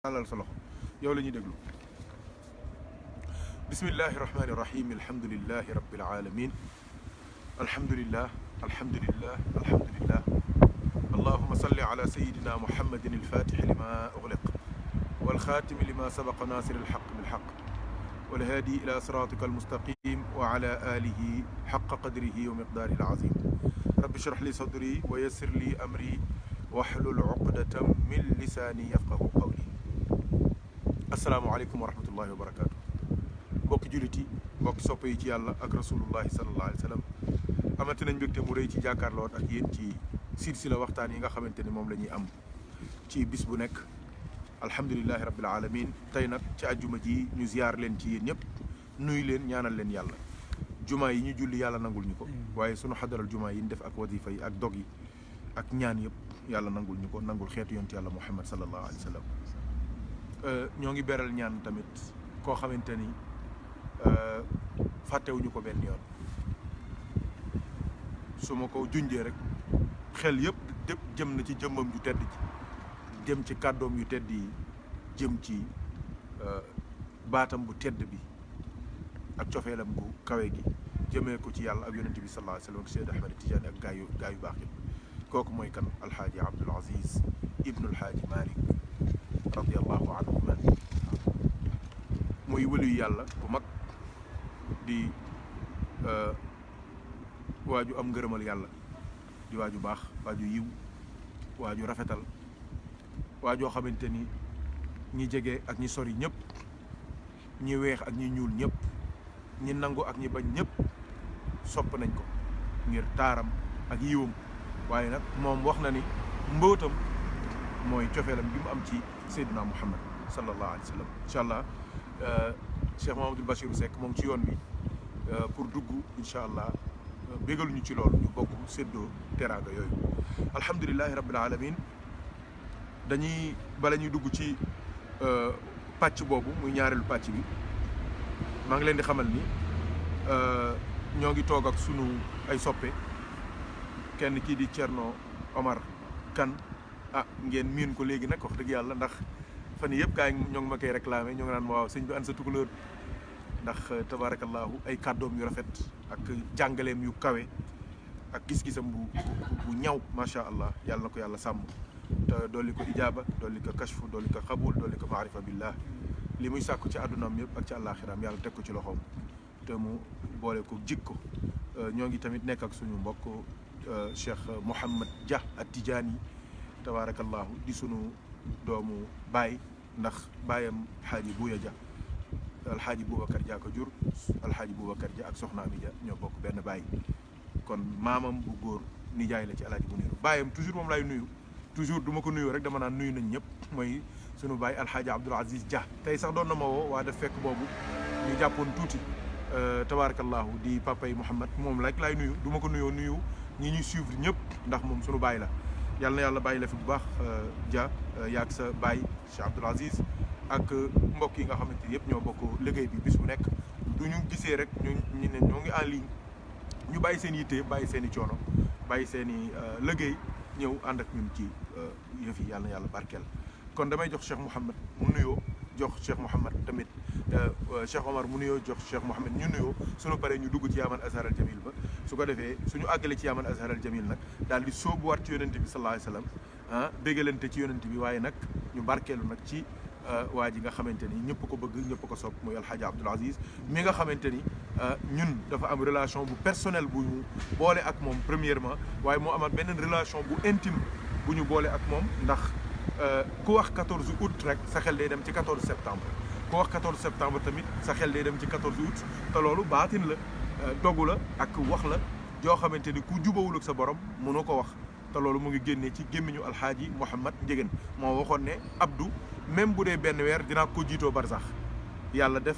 alal sa loxo yow la ñuy déglu bismillahi rahmani rahim alhamdulillahi rabbil alamin alhamdulillah alhamdulillah alhamdulillah allahumma salli ala sayidina muhammadin alfatih lima ughliq والخاتم لما سبق ناصر الحق بالحق والهادي إلى صراطك المستقيم وعلى آله حق قدره ومقداره العظيم رب اشرح لي صدري ويسر لي أمري واحلل عقدة من لساني يفقه قولي السلام عليكم ورحمة الله وبركاته mbokki jullit yi mbokki soppe yi ci yàlla ak rasulullahi sallallahu alayhi wa sallam amati nañ mbégte mu rëy ci jàkkaarloo ak yéen ci silsila waxtaan yi nga xamante ni moom la ñuy am ci bis bu nekk alhamdulilahi rabbil alamin tey nag ci àjjuma ji ñu ziyaar leen ci yéen ñëpp nuyu leen ñaanal leen yàlla juma yi ñu julli yàlla nangul ñu ko waaye sunu xadaral juma yi ñu def ak wasifa yi ak dog yi ak ñaan yëpp yàlla nangul ñu ko nangul xeetu yonent yàlla muhammad sallallahu alayhi wa sallam ñoo ngi beral ñaan tamit koo xamante ni fàttewuñu ko benn yoon su ma ko junjee rek xel yëpp jëm na ci jëmmam ju tedd ji jëm ci kàddoom yu tedd yi jëm ci baatam bu tedd bi ak cofeelam bu kawe gi jëmee ko ci yàlla ak yonent bi sallallahu alayhi wa sallam ak Seyd Ahmed Tidiane ak gaa yu baax yi kooku mooy kan alxaaji Abdul Aziz ibnu alxaaji Malick radiallahu anhu man muy wëluyu yàlla bu mag di waaju am ngërëmal yàlla di waaju baax waaju yiw waaju rafetal waajoo xamante ni ñi jege ak ñi sori ñëpp ñi weex ak ñi ñuul ñëpp ñi nangu ak ñi bañ ñëpp sopp nañ ko ngir taaram ak yiwam waaye nag moom wax na ni mbóotam mooy cofeelam bi mu am ci Seydina Muhammad sallallahu alayhi wa sallam incha allah Cheikh Mahamadou Bachirou Seck moom ci yoon bi pour dugg incha allah bégaluñu ci loolu ñu bokk séddoo teraanga yooyu alhamdulilahi rabbil alamin dañuy bala ñuy dugg ci pàcc boobu muy ñaareelu pàcc bi maa ngi leen di xamal ni ñoo ngi toog ak sunu ay soppe kenn kii di Thierno Omar Kane ngeen miin ko léegi nag wax dëgg yàlla ndax fan yii yëpp gaa yi ñoo ngi ma koy réclamé ñoo ngi naan ma waaw sëñ bi an sa tukulóor ndax tabarakallahu ay kàddoom yu rafet ak jàngaleem yu kawe ak gis-gisam bu ñaw macha allah yàlla na ko yàlla sàmm te dolli ko ijaaba dolli ko kashfu dolli ko xabul dolli ko maarifa billah li muy sàkku ci àddunaam yëpp ak ci àllaaxiraam yàlla teg ko ci loxoom te mu boole ko jikko ñoo ngi tamit nekk ak suñu mbokk Cheikh Mouhamad Dia at-Tijaani tabarakallahu di sunu doomu baay ndax baayam xaaji Buya Dia alxaaji Boubacar Dia ko jur alxaaji Boubacar Dia ak soxna Ami Dia ñoo bokk benn baay kon maamam bu góor nijaay la ci alaaji bu niru baayam toujours moom laay nuyu toujours du ma ko nuyoo rek dama naan nuyu nañ ñëpp mooy sunu baay alxaaji Abdul Aziz Dia tey sax doon na ma woo waa def fekk boobu ñu jàppoon tuuti tabarakallahu di papa yi Mouhamad moom rek laay nuyu du ma ko nuyoo nuyu ñi ñuy suivre ñëpp ndax moom sunu baay la yàlla na yàlla bàyyi la fi bu baax Dia yaag sa baay Cheikh Abdul Aziz ak mbokk yi nga xamante ni yëpp ñoo bokk liggéey bi bis bu nekk du ñu gisee rek ñu ne ñoo ngi en ligne ñu bàyyi seen yitte bàyyi seen i coono bàyyi seen i liggéey ñëw ànd ak ñun ci yëf yi yàlla na yàlla barkeel kon damay jox Cheikh Mouhamad mu nuyoo jox Cheikh Mouhamad tamit Cheikh Omar mu nuyoo jox Cheikh Mouhamad ñu nuyoo suñu paree ñu dugg ci Yaman Azhar al Jamil ba su ko defee suñu àggale ci Yaman Azhar al Jamil nag daal di sóobuwaat ci yonente bi sallallahu alayhi wa sallam béggalante ci yonente bi waaye nag ñu barkeelu nag ci waa ji nga xamante ni ñëpp ko bëgg ñëpp ko sopp muy alxaaji Abdul Aziz mi nga xamante ni ñun dafa am relation bu personnelle bu ñu boole ak moom premièrement waaye moo amaat beneen relation bu intime bu ñu boole ak moom ndax ku wax 14 août rek sa xel day dem ci 14 septembre ku wax 14 septembre tamit sa xel day dem ci 14 août te loolu baatin la dogu la ak wax la joo xamante ni ku jubawul ak sa borom mënoo ko wax te loolu mu ngi génnee ci gémmiñu alxaaji Mouhamad Ndiéguène moo waxoon ne Abdou même bu dee benn weer dinaa ko jiitoo barsax yàlla def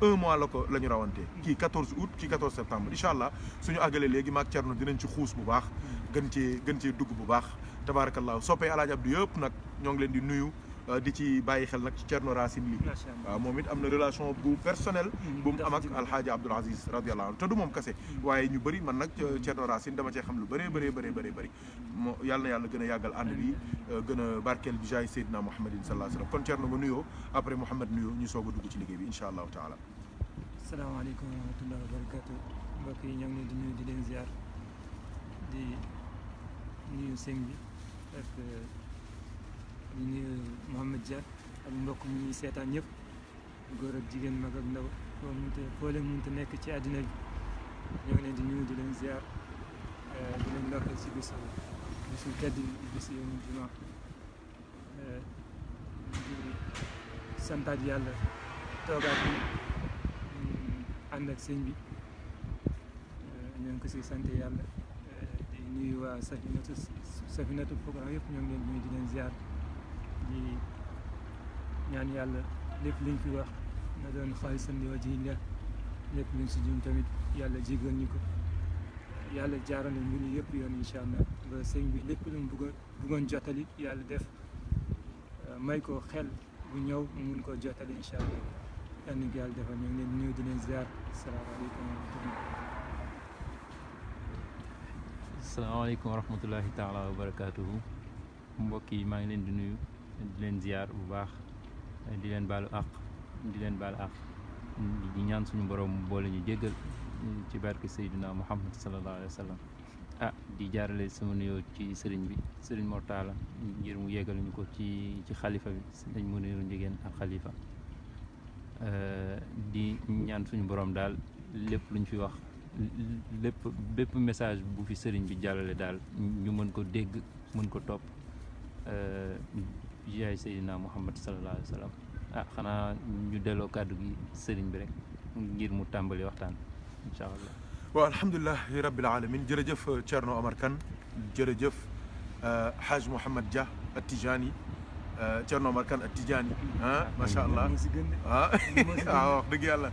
1 mois la ñu rawante kii 14 août kii 14 septembre incha allah suñu àggalee léegi maag Thierno dinañ ci xuus bu baax gën cee dugg bu baax tabarakallahu soppee alaaji Abdou yëpp nag ñoo ngi leen di nuyu di ci bàyyi xel nag ci Thierno Racine Ly waaw moom it am na relation bu personnel bu mu am ak alxaaji Abdoul Aziz radiyallahu anhu te du moom kese waaye ñu bëri man nag Thierno Racine dama cee xam lu bëree bëri moo yàlla na yàlla gën a yàggal ànd bi gën a barkeel bi jaay Seydina Mouhamadin sallallahu alayhi wa sallam kon Thierno nga nuyoo après Mouhamad nuyoo ñu soog a dugg ci liggéey bi incha allahu taala. asalaamaaleykum wa rahmatullahi wa barakatu mbokk yi ñoo ngi leen di nuyu di leen ziar di nuyu sëñ bi ak di nuyu Mouhamad Dia ak mbokk mi ñuy seetaan ñëpp góor ak jigéen mag ak ndaw foo leen mënta nekk ci àddina bi ñoo ngi leen di nuyu di leen ziar di leen ndokkeel si bisu tedd bisu yawmul jumaa di santaat yàlla toogaat bi ànd ak sëñ bi ñoo ngi ko si sant yàlla di nuyu waa Safinatul Fuqara yëpp ñoo ngi leen nuyu di leen ziar di ñaan yàlla lépp liñ fi wax na doon xaalisan li wajhillah lépp luñ si jum tamit yàlla jégal ñu ko yàlla jaarale mbir yi yëpp yoon incha allah ba sëñ bi lépp lu mu bëggoon jottali yàlla def may ko xel bu ñëw mu mun koo jottali incha allah yal na ko yàlla defal ñu ngi leen nuyu di leen ziar salaamaaleykum wa rahmatullah. asalaamaaleykum wa rahmatullahi taala wa barakaatuhu mbokk yi maa ngi leen di nuyu di leen ziar bu baax di leen baalu àq di ñaan suñu borom boole ñu jéggal ci barke Seydina Muhammad sallallahu alayhi wa sallam di jaarale sama nuyoo ci sëriñ bi sëriñ Mortala ngir mu yeggal ñu ko ci xalifa bi sëriñ Muniru Njigéen ak xalifa di ñaan suñu borom daal lépp luñ fi wax bépp message bu fi sëriñ bi jàllale daal ñu mën ko dégg mën ko topp yaay Seydina Muhammad sallallahu alayhi wa sallam xanaa ñu delloo kàddu gi sëriñ bi rek ngir mu tàmbali waxtaan incha allah. waaw alhamdulilahi rabbil alamin jërëjëf Thierno Omar Kane jërëjëf Haj Mouhamad Dia At-Tijani Thierno Omar Kane At-Tijani macha allah wax dëgg yàlla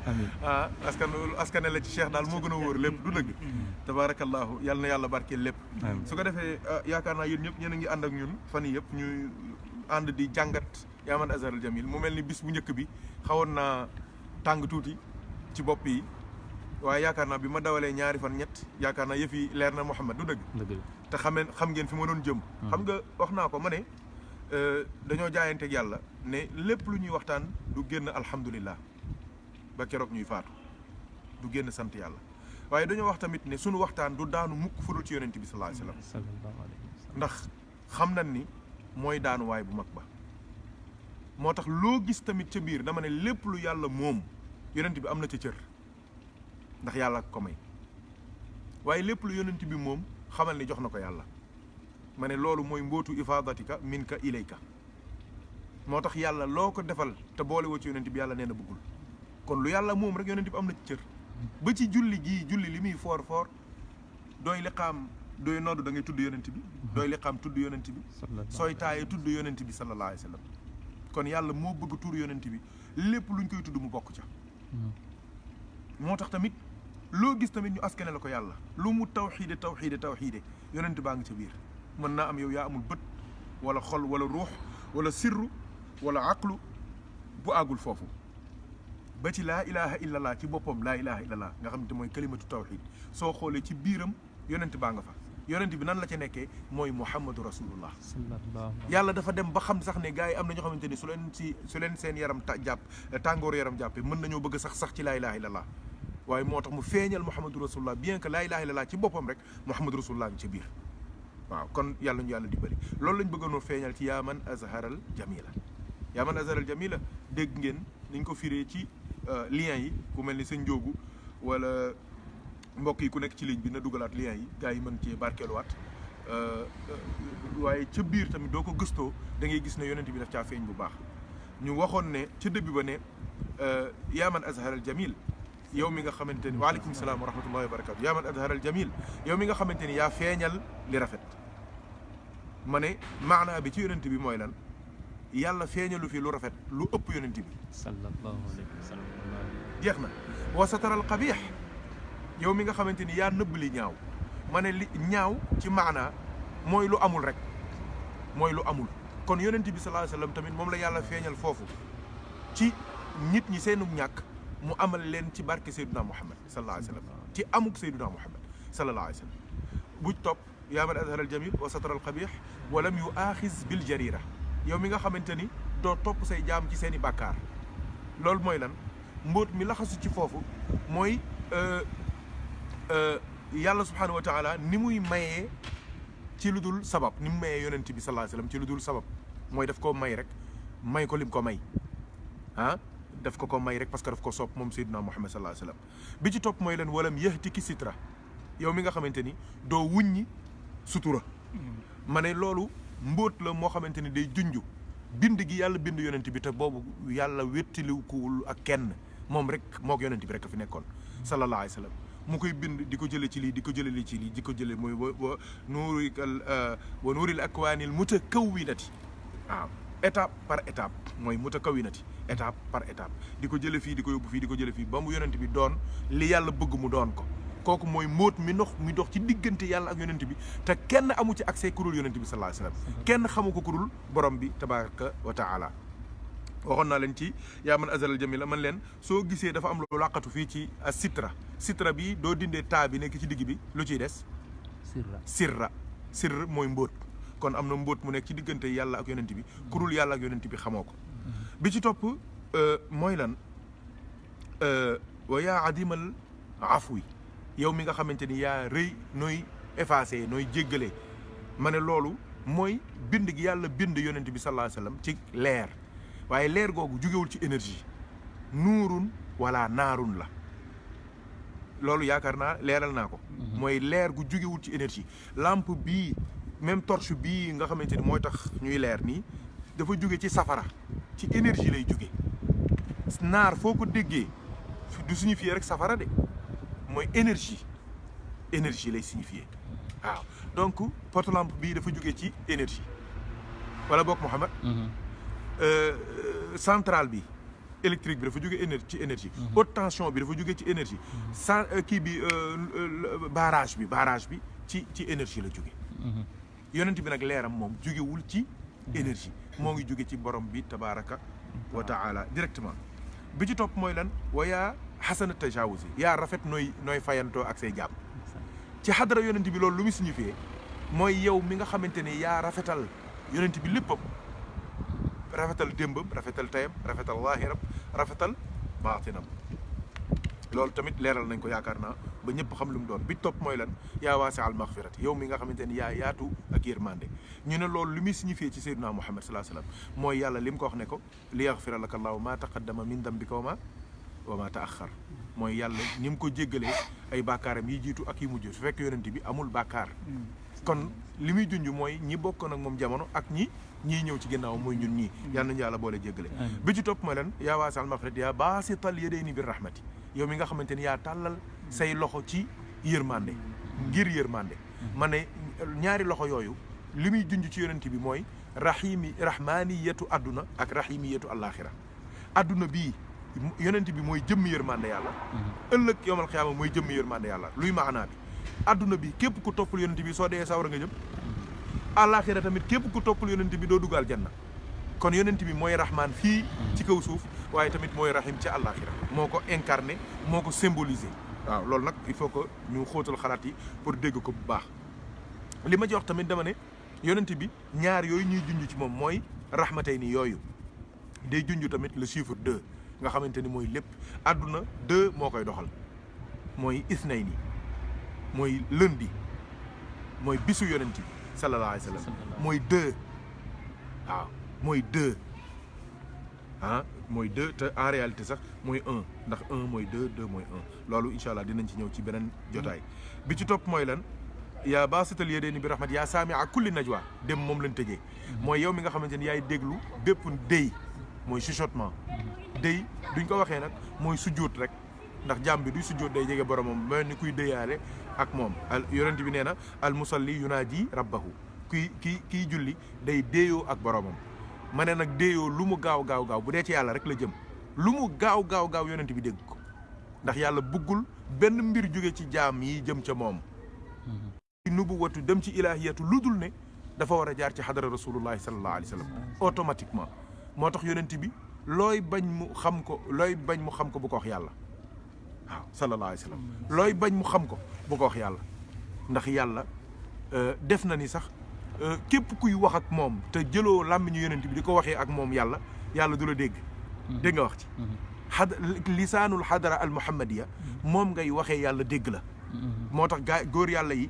askane la ci Cheikh daal moo gën a wóor lépp du dëgg tabaarakallahu yal na yàlla barkeel lépp su ko defee yaakaar naa yéen ñëpp ñeen a ngi ànd ak ñun fan yi yëpp ñuy ànd di jàngat yaa man azhar al jamil mu mel ni bis bu njëkk bi xawoon naa tàng tuuti ci bopp yi waaye yaakaar naa bi ma dawalee ñaari fan ñett yaakaar naa yëf yi leer na Mouhamad du dëgg te xam ngeen fi ma doon jëm xam nga wax naa ko ma ne dañoo jaayanteeg yàlla ne lépp lu ñuy waxtaan du génn alhamdulillah ba keroog ñuy faatu du génn sant yàlla waaye dañoo wax tamit ne sunu waxtaan du daanu mukk fudul ci yonent bi sallallahu alayhi wa sallam ndax xam nañ ni mooy daanuwaay bu mag ba moo tax loo gis tamit ca biir dama ne lépp lu yàlla moom yonent bi am na ca cër ndax yàlla ko may waaye lépp lu yonent bi moom xamal ni jox na ko yàlla ma ne loolu mooy mbootu ifaadatika minka ilayka moo tax yàlla loo ko defal te boole woo ci yonent bi yàlla nee na bëggul kon lu yàlla moom rek yonent bi am na ci cër ba ci julli li muy foor dooy liqaam dooy nodd da ngay tudd yonent bi dooy liqaam tudd yonent bi sooy taaye tudd yonent bi sallallahu alayhi wa sallam kon yàlla moo bëgg tur yonent bi lépp luñ koy tudd mu bokk ca moo tax tamit loo gis tamit ñu askane la ko yàlla lu mu tawxiide yonent baa ngi ca biir mën naa am yow yaa amul bët wala xol wala ruux wala sirru wala aqlu bu àggul foofu ba ci laa ilaha illallah ci boppam laa ilaha illallah nga xam te mooy kalimatu tawxid soo xoolee ci biiram yonent baa nga fa yonent bi nan la ca nekkee mooy muhammadu rasulullah yàlla dafa dem ba xam sax ne gars yi am na ñoo xamante ni su leen seen yaram tàngooru yaram jàppe mën nañoo bëgg sax ci laa ilaha illallah waaye moo tax mu feeñal muhammadu rasulullah bien que laa ilaha illallah ci boppam rek muhammadu rasulullah ngi ca biir waaw kon yàlla ñu yàlla dimbali loolu lañ bëggoonoo feeñal ci yaa man azharal jamila dégg ngeen niñ ko firee ci lien yi ku mel ni sëñ Njóogu wala mbokk yi ku nekk ci ligne bi na dugalaat lien yi gars yi mën cee barkeeluwaat waaye ca biir tamit doo ko gëstoo da ngay gis ne yonent bi daf caa feeñ bu baax ñu waxoon ne ca début ba ne yaa man azharal jamil yow mi nga xamante ni waaleykum salaam wa rahmatullahi wa barakatu yaa man azharal jamil yow mi nga xamante ni yaa feeñal li rafet ma ne maanaa bi ci yonent bi mooy lan yàlla feeñalu fi lu rafet lu ëpp yonent bi sallallahu alayhi wa sallam jeex na wa sataral qabiix yow mi nga xamante ni yaa nëbb li ñaaw ma ne li ñaaw ci maanaa mooy lu amul rek mooy lu amul kon yonent bi sallallahu alayhi wasallam tamit moom la yàlla feeñal foofu ci nit ñi seenu ñàkk mu amal leen ci barke Seydina Muhammad sallallahu alayhi wasallam ci amuk Seydina Muhammad sallallahu alayhi wasallam buj topp yaa man azhara al jamil wa satara al qabih wa lam yuaxiz bil jarira yow mi nga xamante ni doo topp say jaam ci seen i bàkkaar loolu mooy lan mbóot mi laxasu ci foofu mooy yàlla subhanahu wa taala ni muy mayee ci lu dul sabab ni mu mayee yonent bi sallallahu alayhi wasallam ci lu dul sabab mooy daf koo may rek may ko lim ko may daf ko may rek parce que daf ko sopp moom Seydina Muhammad sallallahu alayhi wasallam bi ci topp mooy leen walam yahtiki sitra yow mi nga xamante ni doo wuññi sutura ma ne loolu mbóot la moo xamante ni day junju bind gi yàlla bind yonent bi te boobu yàlla wéttaliwul ak kenn moom rek mook yonent bi rek a fi nekkoon sallallahu alayhi wasallam mu koy bind di ko jële ci lii di ko jële li ci lii di ko jële mooy wa nuuril akwaanil mutakawwinati waaw étape par étape mooy mutakawwinati étape par étape di ko jële fii di ko yóbbu fii di ko jële fii ba mu yonent bi doon li yàlla bëgg mu doon ko kooku mooy mbóot mi dox ci diggante yàlla ak yonent bi te kenn amu ci accès kurul yonent bi sallallahu alayhi wasallam kenn xamu ko kurul borom bi tabaraka wa taala waxoon naa leen ci yaa man azalal jamila man leen soo gisee dafa am lu làqatu fii ci sitra bi doo dindee taa bi nekk ci digg bi lu ciy des sirra mooy mbóot kon am na mbóot mu nekk ci diggante yàlla ak yonent bi kurul yàlla ak yonent bi xamoo ko bi ci topp mooy lan wa yaa adimal afwi yow mi nga xamante ni yaa rëy nooy effacé nooy jéggale ma ne loolu mooy bind gi yàlla bind yonent bi sallallahu alayhi wasallam ci leer waaye leer googu jugewul ci énergie nuurun wala naarun la loolu yaakaar naa leeral naa ko mooy leer gu jugewul ci énergie lampe bii même torche bii nga xamante ni mooy tax ñuy leer nii dafa jóge ci safara ci énergie lay jóge naar foo ko déggee du signifier rek safara de mooy énergie lay signifier waaw donc porte-lampe bii dafa jóge ci énergie wala boog Mouhamed centrale bi électrique bi dafa jóge ci énergie haute tension bi dafa jóge ci énergie kii bi barrage bi ci énergie la jóge yonent bi nag leeram moom jógewul ci énergie moo ngi jóge ci borom bi tabaraka wa taala directement bi ci topp mooy lan wayaa xasana tajawuzi yaa rafet nooy fayantoo ak say jàmm ci xadara yonent bi loolu lu mu signifié mooy yow mi nga xamante ne yaa rafetal yonent bi léppam rafetal démbam rafetal tayam rafetal waahiram rafetal baatinam loolu tamit leeral nañ ko yaakaar naa ba ñëpp xam lu mu doon bi topp mooy lan yaa waasi al maghfirati yow mi nga xamante ni yaa yaatu ak yërmande ñu ne loolu li muy signifié ci Seydina Muhammad sallallahu alayhi wasallam mooy yàlla li mu ko wax ne ko li yaghfira laka Allahu ma taqaddama min dambika wa ma ta'akhkhar mooy yàlla ni mu ko jéggalee ay bàkkaaram yi jiitu ak yi mujj su fekk yonent bi amul bàkkaar kon li muy junj mooy ñi bokkoon ak moom jamono ak ñii ñëw ci ginnaaw mooy ñun ñii yal nañu yàlla boole jéggale bi ci topp mooy lan yaa waasi al maghfirati yaa baasital yadayni bir rahmati yow mi nga xamante ni yaa tàllal say loxo ci yërmande ngir yërmande ma ne ñaari loxo yooyu li muy junj ci yonent bi mooy rahmaniyatu adduna ak rahimiyatu alaxira adduna bii yonent bi mooy jëmmi yërmande yàlla ëllëg yowmal xiyaama mooy jëmmi yërmande yàlla luy maanaa bi adduna bi képp ku toppul yonent bi soo dee sawara nga jëm alaxira tamit képp ku toppul yonent bi doo dugal janna kon yonent bi mooy rahman fii ci kaw suuf waaye tamit mooy rahim ci alaxira moo ko incarné moo ko symbolisé waaw loolu nag il faut que ñu xóotal xalaat yi pour dégg ko bu baax li ma ci wax tamit dama ne yonent bi ñaar yooyu ñuy junj ci moom mooy rahmatay ni yooyu day junj tamit le chiffre 2 nga xamante ni mooy lépp àdduna 2 moo koy doxal mooy isnayni mooy lundi mooy bisu yonent bi sallallahu alayhi wa sallam mooy 2 waaw mooy 2 mooy 2 te en réalité sax mooy 1 ndax 1 mooy 2 2 mooy 1 loolu incha allah dinañ ci ñëw ci beneen jotaay bi ci topp mooy lan yaa baasital yadayni bi rahmat yaa saami'a kulli najwa dem moom lañ tëjee mooy yow mi nga xamante ni yaay déglu bépp déy mooy chuchotement déy duñ ko waxee nag mooy sujjóot rek ndax jàmm bi duy sujjóot day jege boromam mel ni kuy déyaale ak moom yonent bi nee na al musalli yunaaji rabbahu kiy julli day déeyoo ak boromam ma ne nag déeyoo lu mu gaaw bu dee ci yàlla rek la jëm lu mu gaaw yonent bi dégg ko ndax yàlla bëggul benn mbir jóge ci jaam yi jëm ca moom nubu watu dem ci ilaahiyatu lu dul ne dafa war a jaar ci xadara rasulullahi sallallahu alayhi wa sallam automatiquement. moo tax yonent bi looy bañ mu xam ko bu ko wax yàlla waaw sallallahu alayhi wa sallam looy bañ mu xam ko bu ko wax yàlla ndax yàlla def na ni sax képp kuy wax ak moom te jëloo làmmiñu yonent bi di ko waxee ak moom yàlla du la dégg. dégg nga wax ci. lisaanul xadara al muhammadiya moom ngay waxee yàlla dégg la. moo tax góor yàlla yi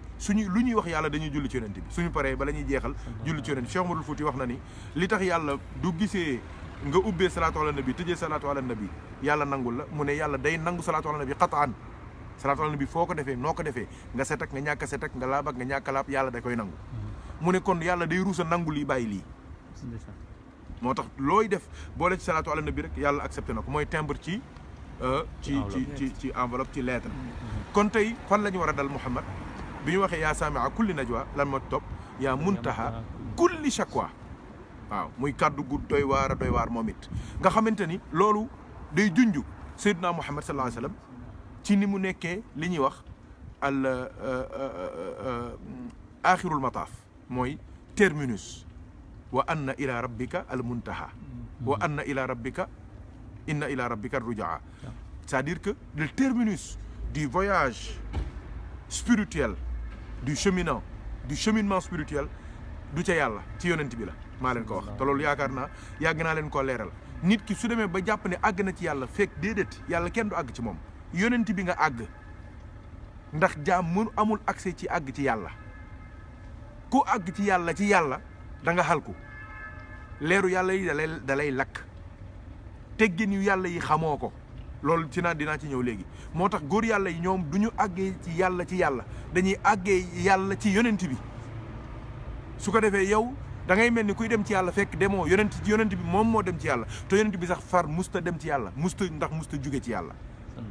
lu ñuy wax yàlla dañuy julli ci yonent bi suñu paree bala ñuy jeexal julli ci yonent bi Cheikh Omarul Fouti wax na ni li tax yàlla du gisee nga ubbee salaatu ala nabi tëjee salaatu ala nabi yàlla nangul la mu ne yàlla day nangu salaatu ala nabi qataan salaatu ala nabi foo ko defee noo ko defee nga set ak nga ñàkk a set ak nga laab ak nga ñàkk a laab yàlla da koy nangu. mu ne kon yàlla day ruusa nangu lii bàyyi lii. moo tax looy def boole ci salaatu ala nabi rek yàlla accepté na ko mooy timbre ci enveloppe ci lettre. kon tey fan la ñu war a dal Muhammad bi ñu waxee yaa saamia kulli najwa lan moo topp yaa muntaha kulli shakwa waaw muy kàddu gu doy waar moom it nga xamante ni loolu day junj Seydina Muhammad sallallahu alayhi wa sallam ci ni mu nekkee li ñuy wax al axirul mataaf mooy terminus wa anna ila rabbika al muntaha wa anna ila rabbika inna ila rabbika rujaa c'est-à-dire que le terminus du voyage spirituel du cheminement spirituel du ca yàlla ci yonent bi la maa leen ko wax te loolu yaakaar naa yàgg naa leen koo leeral nit ki su demee ba jàpp ne àgg na ci yàlla fekk déedéet yàlla kenn du àgg ci moom yonent bi nga àgg ndax jaam mënu amul accès ci àgg ci yàlla ku àgg ci yàlla da nga xalku leeru yàlla yi da lay lakk teggin yu yàlla yi xamoo ko loolu dinaa ci ñëw léegi moo tax góor yàlla yi ñoom du ñu àggee ci yàlla dañuy àggee yàlla ci yonent bi su ko defee yow da ngay mel ni kuy dem ci yàlla fekk demoo yonent bi moom moo dem ci yàlla te yonent bi sax far musta dem ci yàlla musta jóge ci yàlla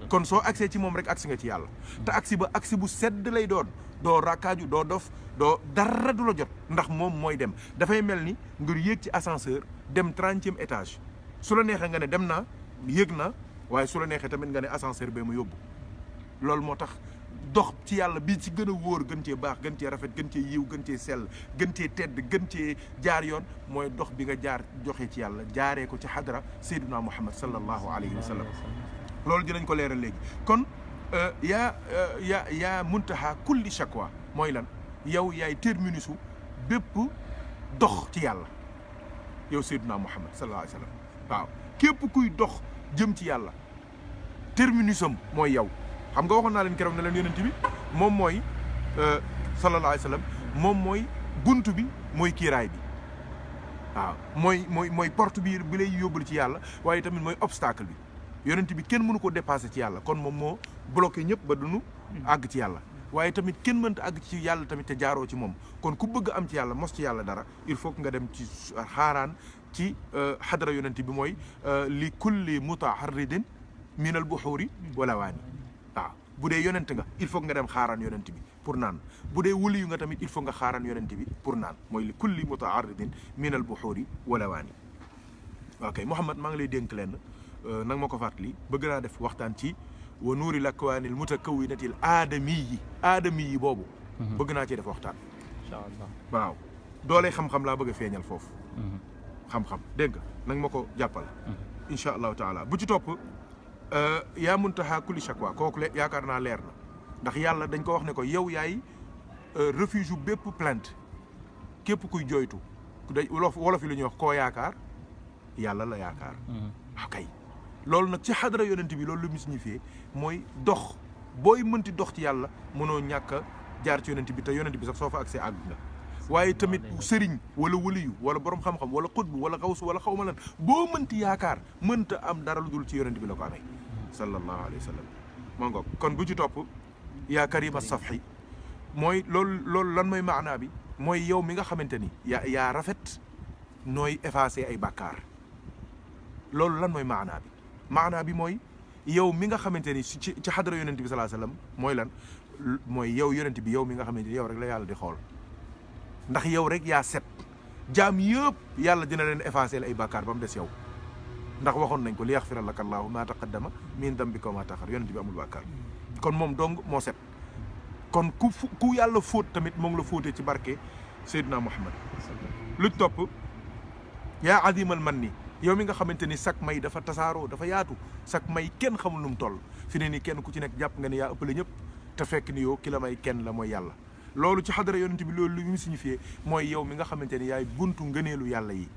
kon soo agsee ci moom rek agsi nga ci yàlla te agsi bu sedd lay doon doo rakkaaju doo dof doo dara du la jot ndax moom mooy dem dafay mel ni ngir yéeg ci ascenseur dem 30e étage su la neexee nga ne dem naa yéeg naa waaye su la neexee tamit nga ne ascenseur bee ma yóbbu loolu moo tax dox ci yàlla bi ci gën a wóor gën cee baax gën cee rafet gën cee yiw gën cee sell gën cee tedd gën cee jaar yoon mooy dox bi nga jaar joxe ci yàlla jaaree ko ci xadra Seydina Muhammad sallallahu alayhi wa sallam loolu dinañ ko leeral léegi kon yaa muntaha kulli shakwa mooy lan yow yaay terminusu bépp dox ci yàlla yow Seydina Muhammad sallallahu alayhi wa sallam waaw képp kuy dox jëm ci yàlla terminusam mooy yow xam nga waxoon naa leen keroog ne leen yonent bi moom mooy sallallahu alayhi wa sallam moom mooy buntu bi mooy kiiraay bi waaw mooy porte bi lay yóbbul ci yàlla waaye tamit mooy obstacle bi yonent bi kenn mënu ko dépasser ci yàlla kon moom moo bloqué ñëpp ba duñu àgg ci yàlla waaye tamit kenn mënta àgg ci yàlla tamit te jaaroo ci moom kon ku bëgg am ci yàlla mos ci yàlla dara il faut que nga dem ci xaaraan ci xadara yonent bi mooy li kulli mutaharridin min al buxuuri wala waani waaw bu dee yonent nga il faut nga dem xaaraan yonent bi pour naan bu dee wuli yu nga tamit il faut nga xaaraan yonent bi pour naan mooy li kulli mutaharridin min al buxuuri wala waani ok Mouhamed maa ngi lay dénk leen nag ma ko fàttali bëgg naa def waxtaan ci wa nuuri lakwaanil mutakawwinatil aadami yi boobu bëgg naa cee def waxtaan incha allah waaw doole xam-xam laa bëgg a feeñal foofu xam-xam dégg nga nag ma ko jàppal incha allahu taala bu ci topp yaa muntaha kulli shakwa kooku yaakaar naa leer na ndax yàlla dañ ko wax ne ko yow yaay refuge u bépp plainte képp kuy jooytu day wolof yi lu ñuy wax koo yaakaar yàlla la yaakaar kay loolu nag ci xadara yonent bi loolu lu mu signifié mooy dox booy mënti dox ci yàlla mënoo ñàkk a jaar ci yonent bi te yonent bi sax soo fa accès àgg nga waaye tamit sëriñ wala waliyu wala borom xam-xam wala xutbu wala xawsu wala xawma lan boo mënti yaakaar mënta am dara lu dul ci yonent bi la ko amee sallallahu alayhi wa sallam moo ngoog kon bu ci topp yaa karima safhi mooy loolu lan mooy maanaa bi mooy yow mi nga xamante ni yaa rafet nooy effacé ay bàkkaar loolu lan mooy maanaa bi mooy yow mi nga xamante ni ci xadara yonent bi sallallahu alayhi wa sallam mooy lan mooy yow yonent bi yow mi nga xamante ni yow rek la yàlla di xool ndax yow rek yaa set jaam yëpp yàlla dina leen effacer ay bàkkaar ba mu des yow ndax waxoon nañ ko li yaxfira laka llaahu maa taqaddama min dambika wa maa taaxar yonent bi amul bàkkaar kon moom dong moo set kon ku yàlla fóot tamit moo ngi la fóotee ci barke Seydina Muhammad lu topp yaa adimal man ni yow mi nga xamante ni sak may dafa tasaaroo dafa yaatu sak may kenn xamul nu mu toll fi ne ni kenn ku ci nekk jàpp nga ne yaa ëppale ñëpp te fekk ni yow ki la may kenn la mooy yàlla loolu ci xadara yonent bi loolu lu mu signifié mooy yow mi nga xamante ni yaay buntu ngëneelu yàlla yi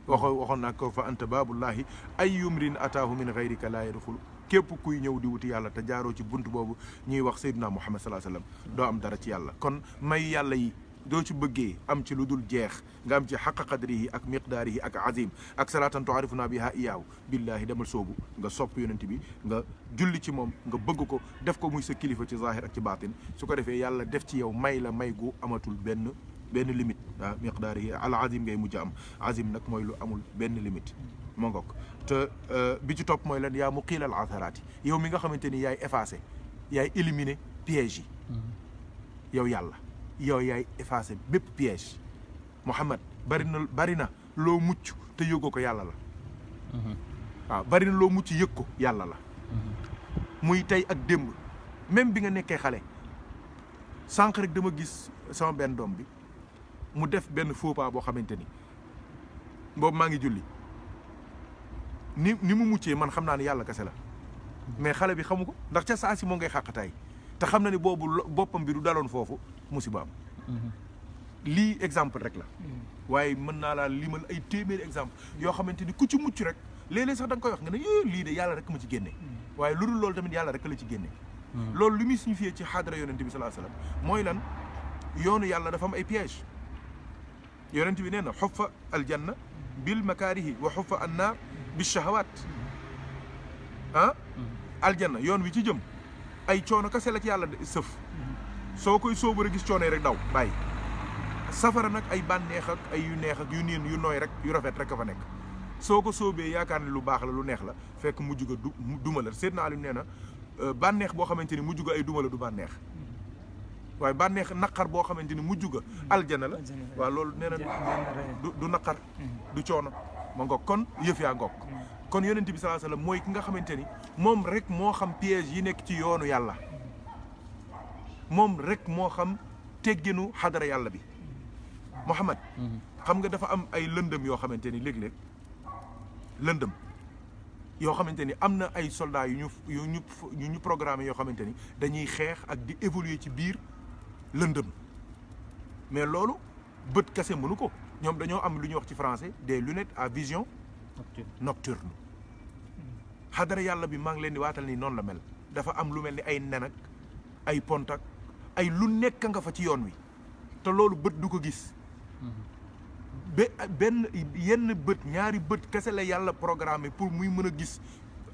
waxoon naa ko fa anta baabullahi ay yumrin ataahu min gayrika laa yadxulu képp kuy ñëw di wuti yàlla te jaaroo ci bunt boobu ñuy wax Seydina Muhammad sallallahu alayhi wasallam doo am dara ci yàlla kon may yàlla yi doo ci bëggee am ci lu dul jeex nga am ci xaqa qadrihi ak miqdaarihi ak azim ak salaatan tuarifuna biha iyaahu billahi demal soobu nga sopp yonent bi nga julli ci moom nga bëgg ko def ko muy sa kilifa ci zahir ak ci baatin su ko defee yàlla def ci yow may la may gu amatul benn limite waaw miqdaarihi al azim ngay mujj am azim nag mooy lu amul benn limite ma ngoog te bi ci topp mooy lan yaa muqiil al atharaati yow mi nga xamante ni yaay effacé yaay éliminer piège yi yow yàlla yow yaay effacé bépp piège Muhammad bari na loo mucc te yëgoo ko yàlla la waaw bari na loo mucc yëg ko yàlla la muy tey ak démb même bi nga nekkee xale sànq rek dama gis sama benn doom bi mu def benn faux pas boo xamante ni boobu maa ngi julli ni mu muccee man xam naa ne yàlla kese la mais xale bi xamu ko ndax ca saa si moo ngay xàqataay te xam na ni boobu boppam bi du daloon foofu musibaam lii exemple rek la waaye mën naa laa limal ay téeméeri exemple yoo xamante ni ku ci mucc rek léeg-léeg sax da nga koy wax nga ne lii de yàlla rek ma ci génne waaye lu dul loolu tamit yàlla rek la ci génne loolu li muy signifié ci xadra yonent bi sallallahu alayhi wasallam mooy lan yoonu yàlla dafa am ay piège yonent bi nee na xuffa aljanna bil makaarihi wa xuffa annaar bi shahawaat aljanna yoon wi ci jëm ay coono kese la ci yàlla sëf soo koy sóobu rek gis coono yi rek daw bàyyi safara nag ay bànneex ak ay yu neex ak yu niin yu nooy rek yu rafet rek a fa nekk soo ko sóobee yaakaar ne lu baax la lu neex la fekk mujj ga duma la Seydina Ali nee na bànneex boo xamante ni mujj ga ay duma la du bànneex waaye bànneex naqar boo xamante ni mujj ga aljana la waaw loolu nee na du naqar du coono ma ngoog kon yëf yaa ngoog kon yonent bi sallallahu alayhi wasallam mooy ki nga xamante ni moom rek moo xam piège yi nekk ci yoonu yàlla moom rek moo xam tegginu xadara yàlla bi Muhammad xam nga dafa am ay lëndëm yoo xamante ni léeg-léeg lëndëm yoo xamante ni am na ay soldats yu ñu programmé yoo xamante ni dañuy xeex ak di évoluer ci biir lëndëm mais loolu bët kese mënu ko ñoom dañoo am lu ñuy wax ci français des lunettes à vision nocturne xadara yàlla bi maa ngi leen di waatal ni noonu la mel dafa am lu mel ni ay nen ak ay pont ak ay lu nekk nga fa ci yoon wi te loolu bët du ko gis benn yenn bët ñaari bët kese la yàlla programmé pour muy mën a gis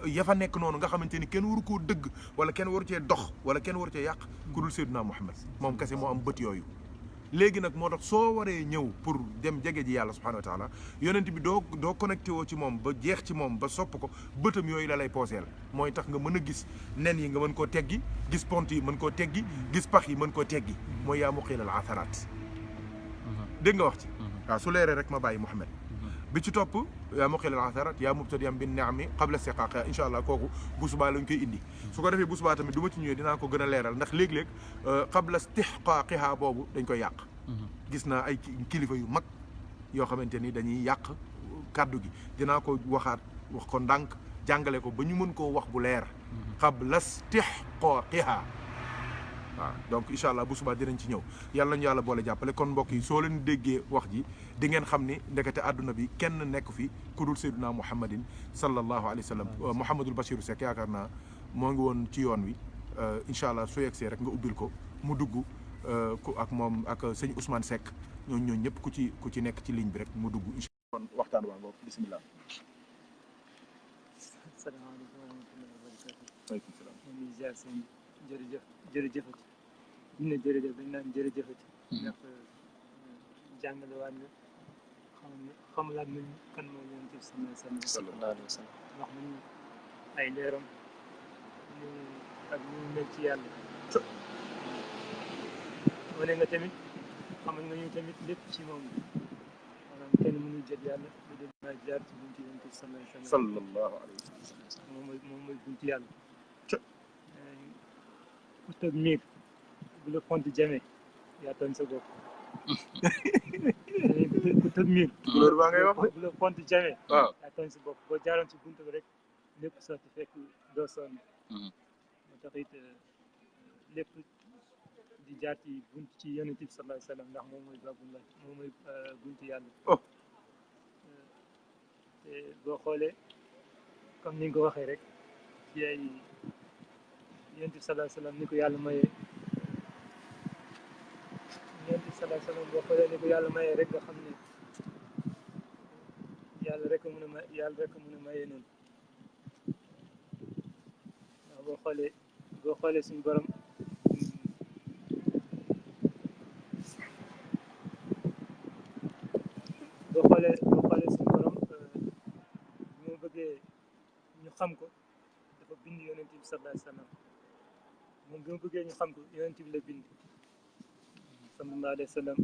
ya fa nekk noonu nga xamante ni kenn waru koo dëgg wala kenn waru cee dox wala kenn waru cee yàq ku dul Seydina Muhammad moom kese moo am bët yooyu léegi nag moo tax soo waree ñëw pour dem jege ji yàlla subhanahu wa taala yonent bi doo connecté woo ci moom ba jeex ci moom ba sopp ko bëtam yooyu la lay pooseel mooy tax nga mën a gis nen yi nga mën koo teggi gis pont yi mën koo teggi gis pax yi mën koo teggi mooy yaa muqiilal atharaat dégg nga wax ci waaw su leeree rek ma bàyyi Muhammad bi ci topp yaa muqiilal atharaat yaa mubtadiyan bin ni'ami qabla istiqaaqiha incha allah kooku bu subaa lañ koy indi su ko defee bu subaa tamit du ma ci ñëwee dinaa ko gën a leeral ndax léeg-léeg qabla istihqaaqiha boobu dañ koy yàq gis naa ay kilifa yu mag yoo xamante ni dañuy yàq kàddu gi dinaa ko wax ko ndànk jàngale ko ba ñu mën koo wax bu leer qabla istihqaaqiha waaw donc incha allah bu subaa dinañ ci ñëw yàlla ñu yàlla boole jàppale kon mbokk yi soo leen déggee wax ji di ngeen xam ni ndekete àdduna bi kenn nekk fi ku dul Seydina Muhammadin sallallahu alayhi wa sallam Mouhamadul Bachir Seck yaakaar naa moo ngi woon ci yoon wi incha allah soo yegsee rek nga ubbil ko mu dugg ku ak moom ak sëñ Ousmane Seck ñooñu ñëpp ku ci nekk ci ligne bi rek mu dugg incha allah kon waxtaan waa ngoog bisimilah. salaamaaleykum wa rahmatullahi wa barakatuh. waaleykum salaam. ñu ngi ziar sëñ jërëjëfati ñu ne jërëjëf dañ naan jërëjëfati ndax jàngale waat na xamalaat nañu kan moo Yonent bi sallallahu alayhi wa sallam wax nañu ay leeram ñu ak ñu mel ci yàlla wane nga tamit xamal nga ñu tamit lépp ci moom maanaam kenn mënul jot yàlla lu dem naa jaar ci buntu Yonent bi sallallahu alayhi wa sallam moom mooy buntu yàlla ku tëb miir bu la pont jamee yaa tooñ sa bopp ku tëb miir. couleur baa ngay wax de. bu la pont jamee. waaw yaa tooñ si bopp boo jaaroon ci buntu bi rek lépp sotti fekk doo sonn. moo tax it lépp di jaar ci bunt ci yonent bi sallallahu alayhi wa sallam ndax moom mooy babullah moom mooy buntu yàlla. oh te boo xoolee comme ni nga ko waxee rek ci ay yonent bi sallallahu alayhi wa sallam ni ko yàlla mayee yonent bi sallallahu alayhi wa sallam boo xoolee ni ko yàlla mayee rek nga xam ne yàlla rek a mën a may yàlla rek a mën a mayee noonu ndax boo xoolee suñu borom boo xoolee suñu borom moo bëggee ñu xam ko dafa bind yonent bi sallallahu alayhi wa sallam moom bi mu bëggee ñu xam ko yonent bi la bind sallallahu alayhi wa sallam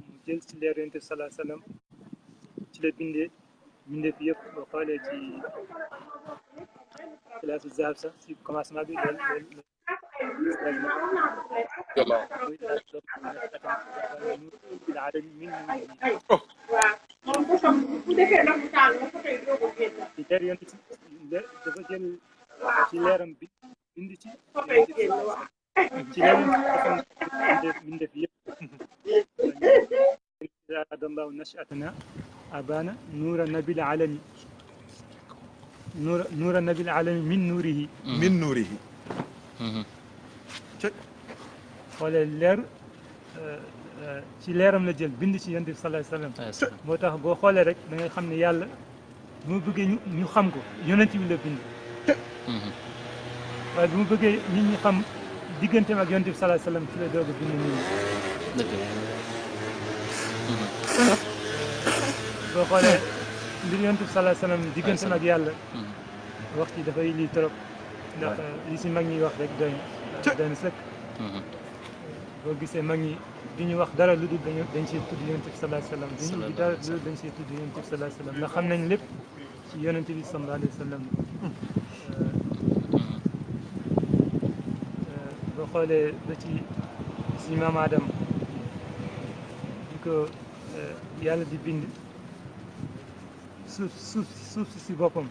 mu jël ci leer yonent bi sallallahu alayhi wa sallam ci la bindee fi yëpp boo xoolee ci classe zahab sax ci commencement bi loolu ci leer yonent dafa jël ci leeram bi bind ci leeram dafa bindee fi yëpp adallahu nashatana abana nuura nabil alami nuura nabil alami min nuurihi min nuurihi xoolee leer ci leeram la jël bind ci yonent bi sallallahu alayhi wa sallam moo tax boo xoolee rek da ngay xam ne yàlla bu mu bëggee ñu xam ko yonent bi la bind waaye bu mu bëggee nit ñi xam digganteem ak yonent bi sallallahu alayhi wa sallam ci la doog a bind nit ñi boo xoolee mbir yonent bi sallallahu alayhi wa sallam digganteem ak yàlla wax ci dafay lii trop ndax li si mag ñi wax rek doy na sëkk boo gisee mag ñi di ñu wax dara lu dul dañ siy tudd yonent bi sallallahu alayhi wa sallam di ñu dara lu dul dañ siy tudd yonent bi sallallahu alayhi wa sallam ndax xam nañ lépp ci yonent bi sallallahu alayhi wa sallam boo xoolee ba ci maam Adam di ko yàlla di bind suuf si boppam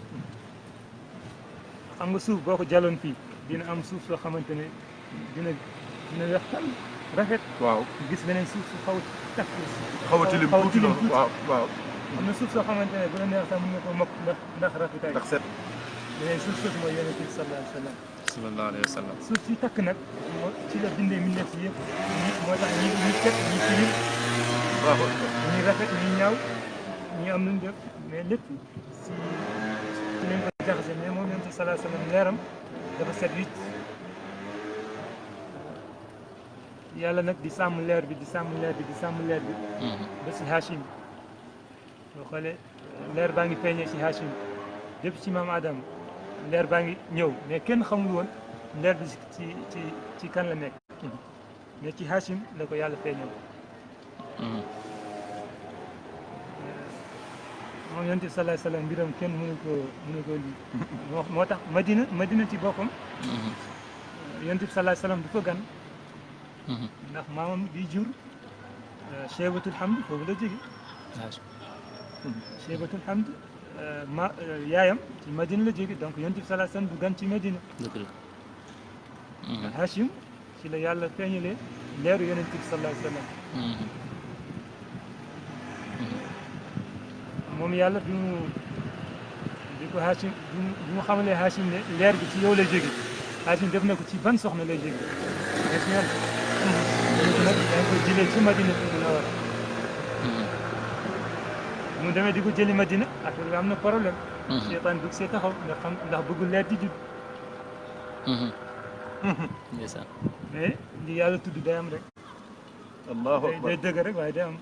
xam nga suuf boo ko jàlloon fii dina am suuf soo xamante ne dina weex tal rafet. waaw gis beneen suuf su xaw a tilim tuuti waaw am na suuf soo xamante ne bu la neex sax mën nga ko mokk ndax rafetaay ndax set beneen suuf soosu mooy yonent bi sallallahu alayhi wa sallam sallallahu alayhi wa sallam suuf si takk nag ci la bindee mi nekk si yëpp moo tax ñi set ñi tilim waaw ñi rafet ñi ñaaw ñi am luñ def mais lépp ci lañ ko jaxase mais moom yonent bi sallallahu alayhi wa sallam leeram dafa set wicc yàlla nag di sàmm leer bi di sàmm leer bi di sàmm leer bi ba si Hachim boo xoolee leer baa ngi feeñee si Hachim depuis ci maam Adam leer baa ngi ñëw mais kenn xamul woon leer bi ci kan la nekk mais ci Hachim la ko yàlla feeñal moom yonent bi sallallahu alayhi wa sallam mbiram kenn mënu ko lii moo tax Madina ci boppam yonent bi sallallahu alayhi wa sallam du fa gan ndax maamam bi jur Cheybatul Hamd foofu la jóge Cheybatul Hamd yaayam ci Madina la jóge donc yonent bi sallallahu alayhi wa sallam du gan ci Madina Hachim ci la yàlla feeñalee leeru yonent bi sallallahu alayhi wa sallam moom yàlla bi ko Hachim bi mu xamalee Hachim ne leer bi ci yow lay jóge Hachim def na ko ci ban soxna lay jóge mais si yàlla nag daa ngi koy jëlee ci Madina Munawwara mu demee di ko jëli Madina affaire bi am na problème seytaan bëgg see taxaw ndax bëggul leer di judd mais li yàlla tudd day am rek allahu akbar day dëgg rek waaye day am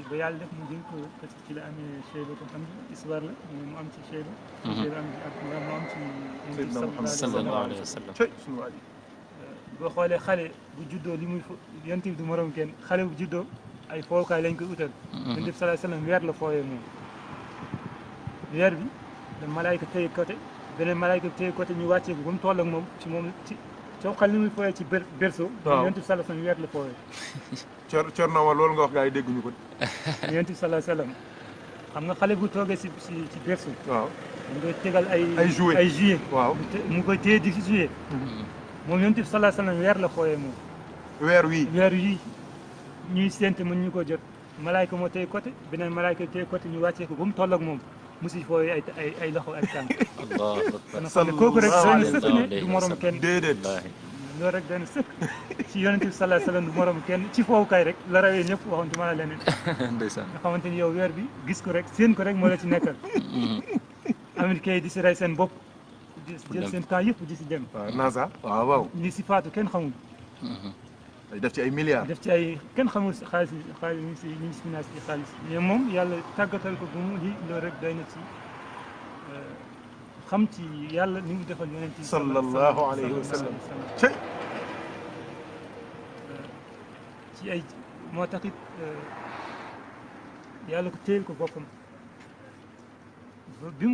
ba yàlla def mu jël ko parce que ci la amee Cheyba ko xam histoire la mu am ci Cheyba Cheyba am ci Abdullah mu am ci sallallahu alayhi wa sallam suñu waa ji boo xoolee xale bu juddoo li muy yonent bi du morom kenn xale bu juddoo ay fookaay lañ koy utal yonent bi sallallahu alayhi wa sallam weer la fooyee moom weer bi da malaayka téye côté beneen malaayka téye côté ñu wàccee ko ba mu toll ak moom ci moom ci soo xale li muy fooyee ci berceau yonent bi sallallahu alayhi wa sallam weer la fooyee Cerno wa loolu nga wax gaa yi dégguñu ko. yonent bi sallallahu alayhi wasallam xam nga xale bu toogee ci berceau. waaw mu koy tegal ay jouet waaw mu koy téye di ci jouet. moom yonent bi sallallahu alayhi wasallam weer la xooyee moom. weer wii ñuy séente mën ñu ko jot malaayka moo téye côté beneen malaayka téye côté ñu wàccee ko ba mu toll ak moom mu si fooy ay loxo ak tànk. Allahu akbar. kon kooku rek doy na sëkk ne du morom kenn. déedéet loolu rek doy na sëkk ci yonent bi sallallahu alayhi wasallam du morom kenn ci fowukaay rek la rawee ñëpp waxantuma la leneen. ndeysaan. nga xamante ni yow weer bi gis ko rek séen ko rek moo la ci nekkal. américain yi di si rey seen bopp. di jël seen temps yëpp di si dem. waaw NASA waaw. ñi si faatu kenn xamul. def ci ay milliards. def ci ay kenn xamul xaalis ñu ngi si financé ci xaalis mais moom yàlla tàggatal ko bu mu lii loolu rek doy na ci xam ci yàlla ni mu defal yonent yi sallallahu alayhi wa sallam cey ci ay moo taxit yàlla ko téyel ko boppam bi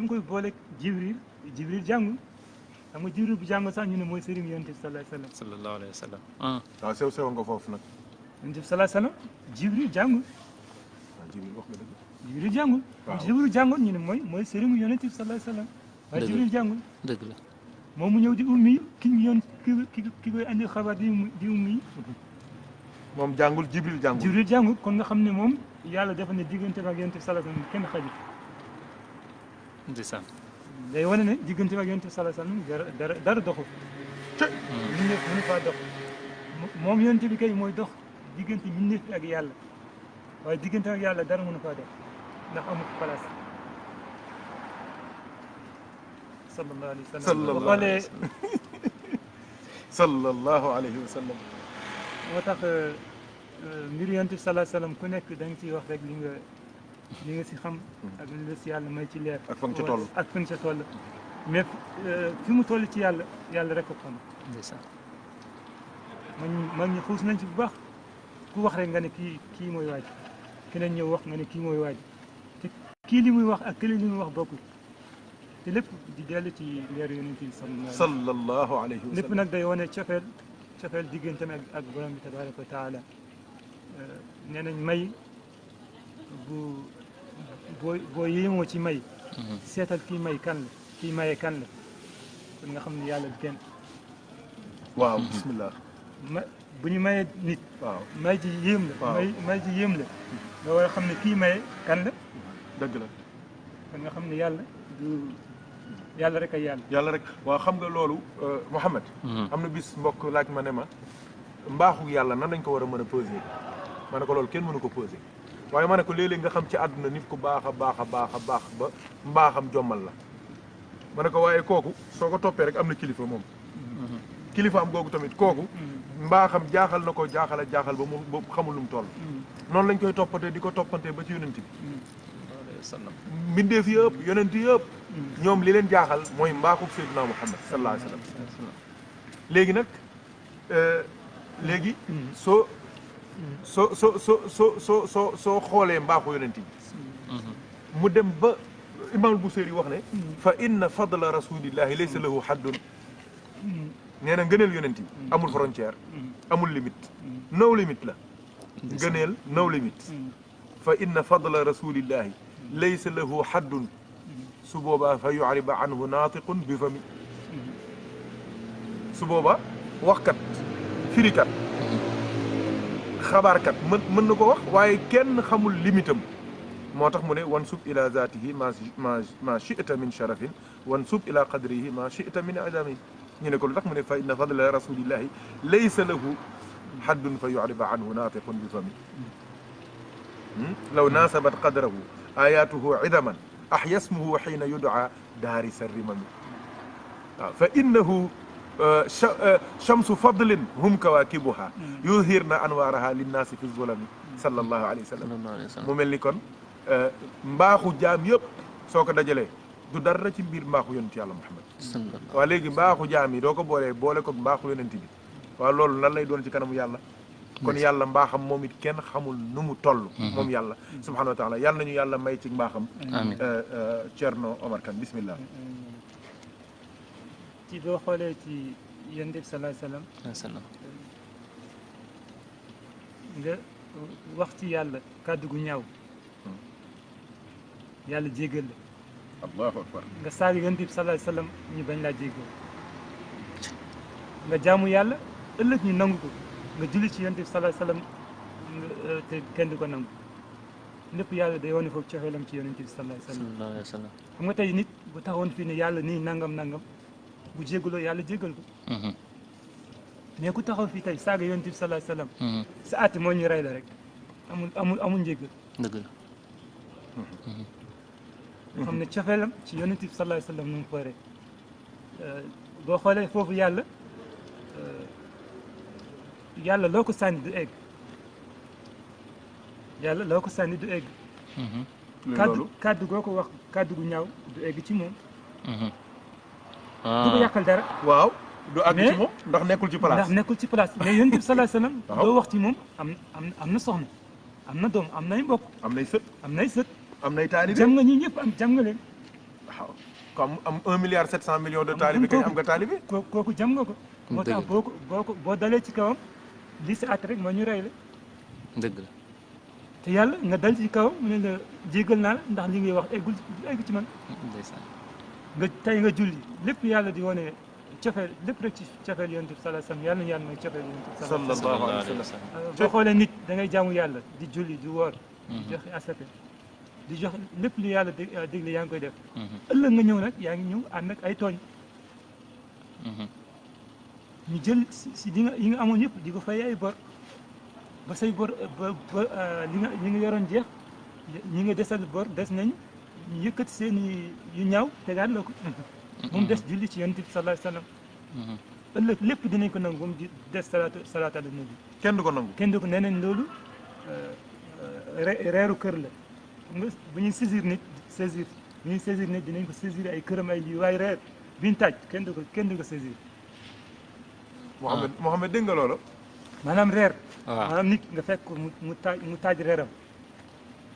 mu koy booleeg Jibril jàngul xam nga Jibril bu jàngul sax ñu ne mooy sëriñ yonent bi sallallahu alayhi wa sallam. waaw sew nga foofu nag. yonent bi sallallahu alayhi wa sallam Jibril jàngul. waaw Jibril wax nga dëgg. Jibril jàngul. waaw Jibril jàngul ñu ne mooy sëriñu yonent bi sallallahu alayhi wa sallam. waaye Jibril jàngul. dëgg la. moom mu ñëw di ummi ki koy andi xabaar di ummi. moom jàngul Jibril jàngul. Jibril jàngul kon nga xam ne moom yàlla dafa ne diggante ak yonent bi sallallahu alayhi wa sallam kenn xajul. ndeysaan. day wane ne diggante ak yonent bi sallallahu alayhi wa sallam dara doxul. mbindeef mënu faa dox moom yonent bi kay mooy dox diggante mbindeef bi ak yàlla waaye diggante ak yàlla dara mënu faa dox ndax amul place. sallallahu alayhi wa sallam sallallahu alayhi wa sallam. moo tax mbiru yonent bi sallallahu alayhi wa sallam ku nekk da nga ciy wax rek li nga si xam ak li la si yàlla may ci leer ak fa nga ca toll ak fa nga ca toll mais fi mu toll ci yàlla rek ko xam. ndeysaan. mag ñi xuus nañ ci bu baax ku wax rek nga ne kii mooy waaj keneen ñëw wax nga ne kii mooy waaj te kii li muy wax ak kële li muy wax bokkul te lépp di dellu ci leeru yonent bi sallallahu alayhi wa sallam. lépp nag day wane cofeel digganteem ak borom bi tabaraka wa taala nee nañ may boo yéemoo ci may seetal kii may kan la kii maye kan la kon nga xam ne yàlla du kenn. waaw bismillah. bu ñu mayee nit. waaw may ji yéem la. waaw may ji yéem la. nga war a xam ne kii maye kan la. dëgg la. kon nga xam ne yàlla du yàlla rek ay yàlla. yàlla rek waaw xam nga loolu Mouhamed. am na bis mbokk laaj ma ne ma mbaaxu yàlla nan lañ ko war a mën a peser ma ne ko loolu kenn mënu ko peser waaye ma ne ko léeg-léeg nga xam ci àdduna nit ku baax a baax ba mbaaxam jommal la ma ne ko waaye kooku soo ko toppee rek am na kilifa moom. kilifa am googu tamit kooku. mbaaxam jaaxal na ko jaaxal ba mu xamul lu mu toll. noonu lañ koy toppatee di ko toppantee ba ci yonent bi. mbindeef yëpp yonent yëpp. ñoom li leen jaaxal mooy mbaaxu Seydina Muhammad sallallahu alayhi wa sallam. léegi nag léegi soo xoolee mbaaxu yonent bi. mu dem ba Imaam Busiri wax ne. fa inna fadla rasulillahi laysa lahu haddun. nee na ngëneel yonent yi amul frontière amul limite no limite la ngëneel no limite fa inna fadla rasulillahi laysa lahu haddun su boobaa fa yu'riba anhu naatiqun bi fami su boobaa waxkat firikat xabaarkat mën na ko wax waaye kenn xamul limitam moo tax mu ne wansub ila zaatihi ma shi'ta min sharafin wansub ila qadrihi ma shi'ta min idami ñu ne ko lu tax mu ne fa inna fadla rasulillahi laysa lahu haddun fa yu'riba anhu naatiqun bi fami law naasabat qadrahu ayatuhu idaman ahya ismuhu xiina yud'a daarisa rimami waaw fa innahu shamsu fadlin hum kawakibuha yuzhirna anwaaraha linnaasi fi zulami sallallahu alayhi wa sallam mu mel ni kon mbaaxu jaam yëpp soo ko dajalee du dara ci mbir mbaaxu yonent yàlla Muhammad waaw léegi mbaaxu jaam yi doo ko boole ko mbaaxu yonent bi waaw loolu lan lay doon ci kanamu yàlla kon yàlla mbaaxam moom it kenn xamul nu mu toll moom yàlla subhanahu wa taala yàlla nañu yàlla may ci mbaaxam Thierno Omar Kane bismillah ci boo xoolee ci yonent bi sallallahu alayhi wa sallam nga wax ci yàlla kàddu gu ñaaw yàlla jéggal la allahu akbar. nga saaga yonent bi sallallahu alayhi wasallam ñu bañ laa jéggal nga jaamu yàlla ëllëg ñu nangu ko nga julli ci yonent bi sallallahu alayhi wasallam te kenn du ko nangu lépp yàlla day wane foofu cofeelam ci yonent bi sallallahu alayhi wasallam sallallahu alayhi wa sallam. xam nga tey nit bu taxawoon fii ne yàlla nii nangam nangam bu jéggaloo yàlla jéggal ko mais ku taxaw fii tey saaga yonent bi sallallahu alayhi wasallam sa àtte moo ñu rey la rek amul njéggal dëgg la. nga xam ne cofeelam ci yonent bi sallallahu alayhi wasallam nu mu fooree boo xoolee foofu yàlla loo ko sànni du egg yàlla loo ko sànni du egg kàddu goo ko wax kàddu gu ñaaw du egg ci moom du ko yàqal dara waaw du àgg ci mais- moom ndax nekkul ci place. ndax nekkul ci place mais yonent bi sallallahu alayhi wasallam Waaw. loo wax ci moom am na soxna am na doom am nay mbokk am nay sët am nay sët am nay taalibe. jam nga ñi ñëpp jam nga leen waaw comme am 1,7 milliard de taalibe kay am nga taalibe. kooku jam nga ko moo tax Dëgg boo dalee ci kawam lii sa at rek moo ñu rey la dëgg la. te yàlla nga dal ci kawam mu ne la jéggal naa la ndax li ngay wax eggul egg ci man ndeysaan. nga tey nga julli lépp yàlla di wane cofeel lépp rek ci cofeel yonent bi sallallahu alayhi wasallam yàlla na yàlla mooy cofeel yonent bi sallallahu alayhi sallallahu sallallahu alayhi alayhi wa wa sallam. sallam. wasallam boo xoolee nit da ngay jaamu yàlla di julli di woor di joxe asaka di jox lépp lu yàlla digle yaa ngi koy def ëllëg nga ñëw nag yaa ngi ñëw ànd ak ay tooñ ñu jël si yi nga amoon yëpp di ko fay ay bor ba say bor ba li nga yoroon jeex ñi nga desal bor des nañ ñu yëkkati seen yu ñaaw tegaat la ko moom des julli ci yonent bi sallallahu alayhi wasallam ëllëg lépp dinañ ko nangu ba mu des salaatu ala nabi kenn du ko nangu. kenn du ko neneen loolu reeru kër la xam nga bu ñuy saisir nit dinañ ko saisir ay këram ay lii waaye reer bi ñu taaj kenn du ko saisir Mohamed dégg nga loolu. maanaam reer waaw. maanaam nit nga fekk ko mu taaj reeram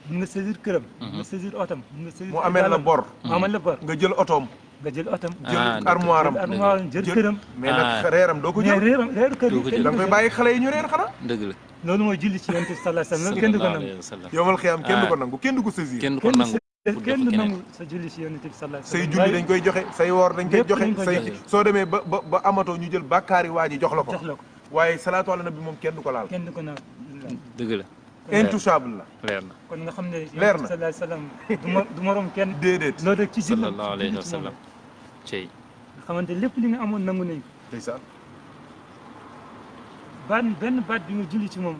mun nga saisir këram mun nga saisir otom mun nga saisir mu amel la bor. mu amel la bor nga jël otoom. nga jël otom jël Ah, armoire am. jël armoire am jël këram mais nag Ah. reeram doo ko mais jël. reeru kër doo ko yi kenn da du nga ko koy jël bàyyi xale yi ñu reer xanaa. dëgg la. loolu mooy julli ci yonent bi sallallahu alayhi wasallam loolu kenn du ko sallallahu nangu alayhi wa sallam. yomal xiyam kenn du ko Ah. nangu kenn du ko saisir. kenn du ko nangu. pour kenn jox du keneen. nangu sa julli ci yonent bi sallallahu alayhi say wasallam julli dañ koy joxe say woor dañ koy Lépp joxe dañ koy say joxe. soo demee ba amatoo ñu jël bàkkaari waa ji jox la ko. jox la ko waaye salaatu ala nabi moom kenn du ko laal. kenn du ko naan dëgg la. intouchable la. leer na. kon nga xam ne Leer na. sallallahu alayhi wasallam du morom kenn déedéet. loolu rek ci julli sallallahu alayhi wa sallam. cey. nga xamante lépp li nga amoon nangu nañ ko ndeysaan. benn baat bi nga julli ci moom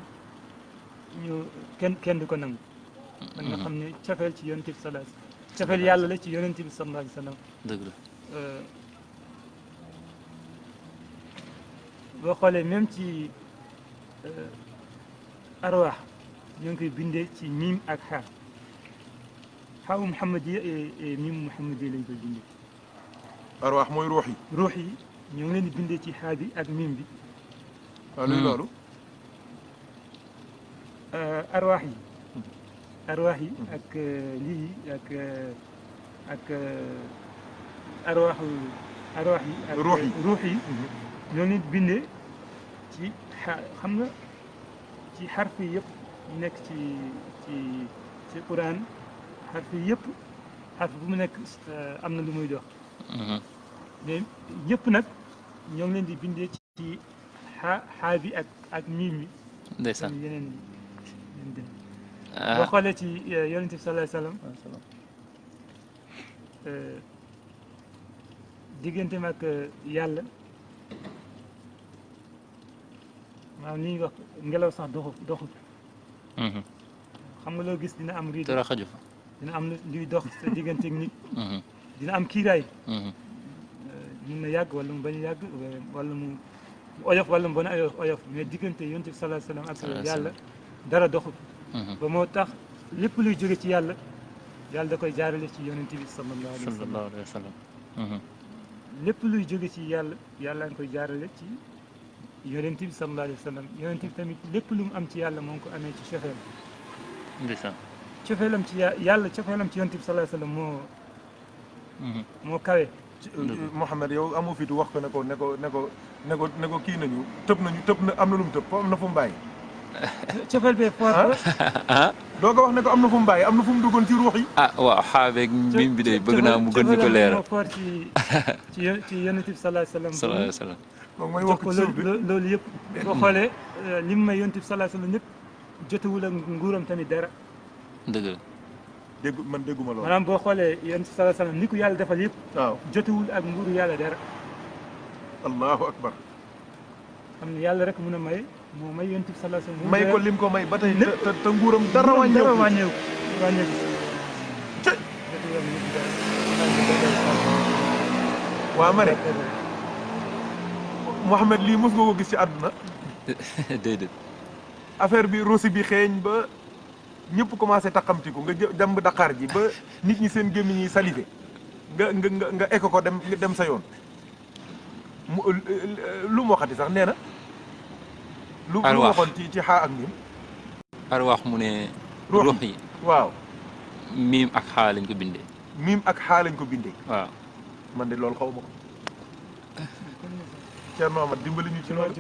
ñu kenn du ko nangu man nga xam ne cofeel ci yonent bi sallallahu alayhi wasallam cofeel yàlla la ci yonent bi sallallahu alayhi wasallam dëgg la. boo xoolee même ci arwaax ñoo ngi koy bindee ci miim ak xaa xaawu Muhammad yi miim Muhammad yi lañ koy bindee arwaax mooy ruux yi. ruux yi ñoo ngi leen di bindee ci xaa bi ak miim bi waaw luy loolu. arwaax yi ak lii yi ak arwaax yi ak Ruux yi. ruux yi ñoo leen di bindee ci xam nga ci xarf yi yëpp ñu nekk ci Quran xarf yi yëpp xarf bu mu nekk am na lu muy dox mais yëpp nag ñoo ngi leen di bindee ci xaa bi ak miim bi ndeysaan. yeneen dem ah. boo xoolee ci yonent bi sallallahu alayhi wasallam digganteem ak yàlla maanaam li ñuy wax ngelaw sax doxut xam nga loo gis dina am rido dara xaju fa. dina am luy dox sa digganteeg nit dina am kiiraay mun na yàgg wala mu bañ a yàgg wala mu oyof wala mu bañ a oyof mais diggante yonent bi sallallahu alayhi wasallam ak yàlla dara doxut ba moo tax lépp luy jóge ci yàlla yàlla da koy jaarale ci yonent bi sallallahu alayhi wasallam sallallahu alayhi wa sallam. lépp luy jóge ci yàlla nga koy jaarale ci yonent bi sallallahu alayhi wasallam yonent bi tamit lépp lu mu am ci yàlla moo ngi ko amee ci cofeel ndeysaan. cofeelam ci yàlla cofeelam ci yonent bi sallallahu alayhi wasallam moo kawe Mouhamed yow amoo fitu wax ko ne ko kii nañu tëb na am na lu mu tëb fo am na fu mu bàyyi. cofeel bee fort ba ah doo ko wax ne ko am na fu mu bàyyi am na fu mu duggoon ci ruux yi. ah waaw xaabeeg mim bi de bëgg naa mu gën ñu ko leeral. moo fort ci yonent bi sallallahu alayhi wa sallallahu alayhi wa sallam. moom mooy jox wokk ko ci suuf bi loolu yëpp boo xoolee li mu may yonent bi sallallahu alayhi wa sallam yëpp jotewul ak nguuram tamit dara. dëgg la. man dégguma loolu. maanaam boo xoolee yonent bi sallallahu alayhi wa sallam ni ko yàlla defal yëpp. waaw jotewul ak nguuru yàlla dara. allahu akbar. xam ne yàlla rek mun a may moo may yonent bi sallallahu alayhi wa sallam. may ko lim ko may ba tey te nguuram dara wàññeeku. waa ma ne Mouhamed lii mos nga ko gis ci àdduna. déedéet. affaire bi rosi bi xeeñ ba ñëpp commencé taxamtiku nga jàmb Dakar ji ba nit ñi seen gémmiñ yi salivé nga ekk ko dem sa yoon mu lu mu waxati sax nee na. lu mu waxoon ci xaa ak miim. arwaax mu ne. ruux yi waaw. miim ak xaa lañ ko bindee. miim ak xaa lañ ko bindee. waaw. man de loolu xaw ma ko. Thierno Amath dimbali ñu ci loolu.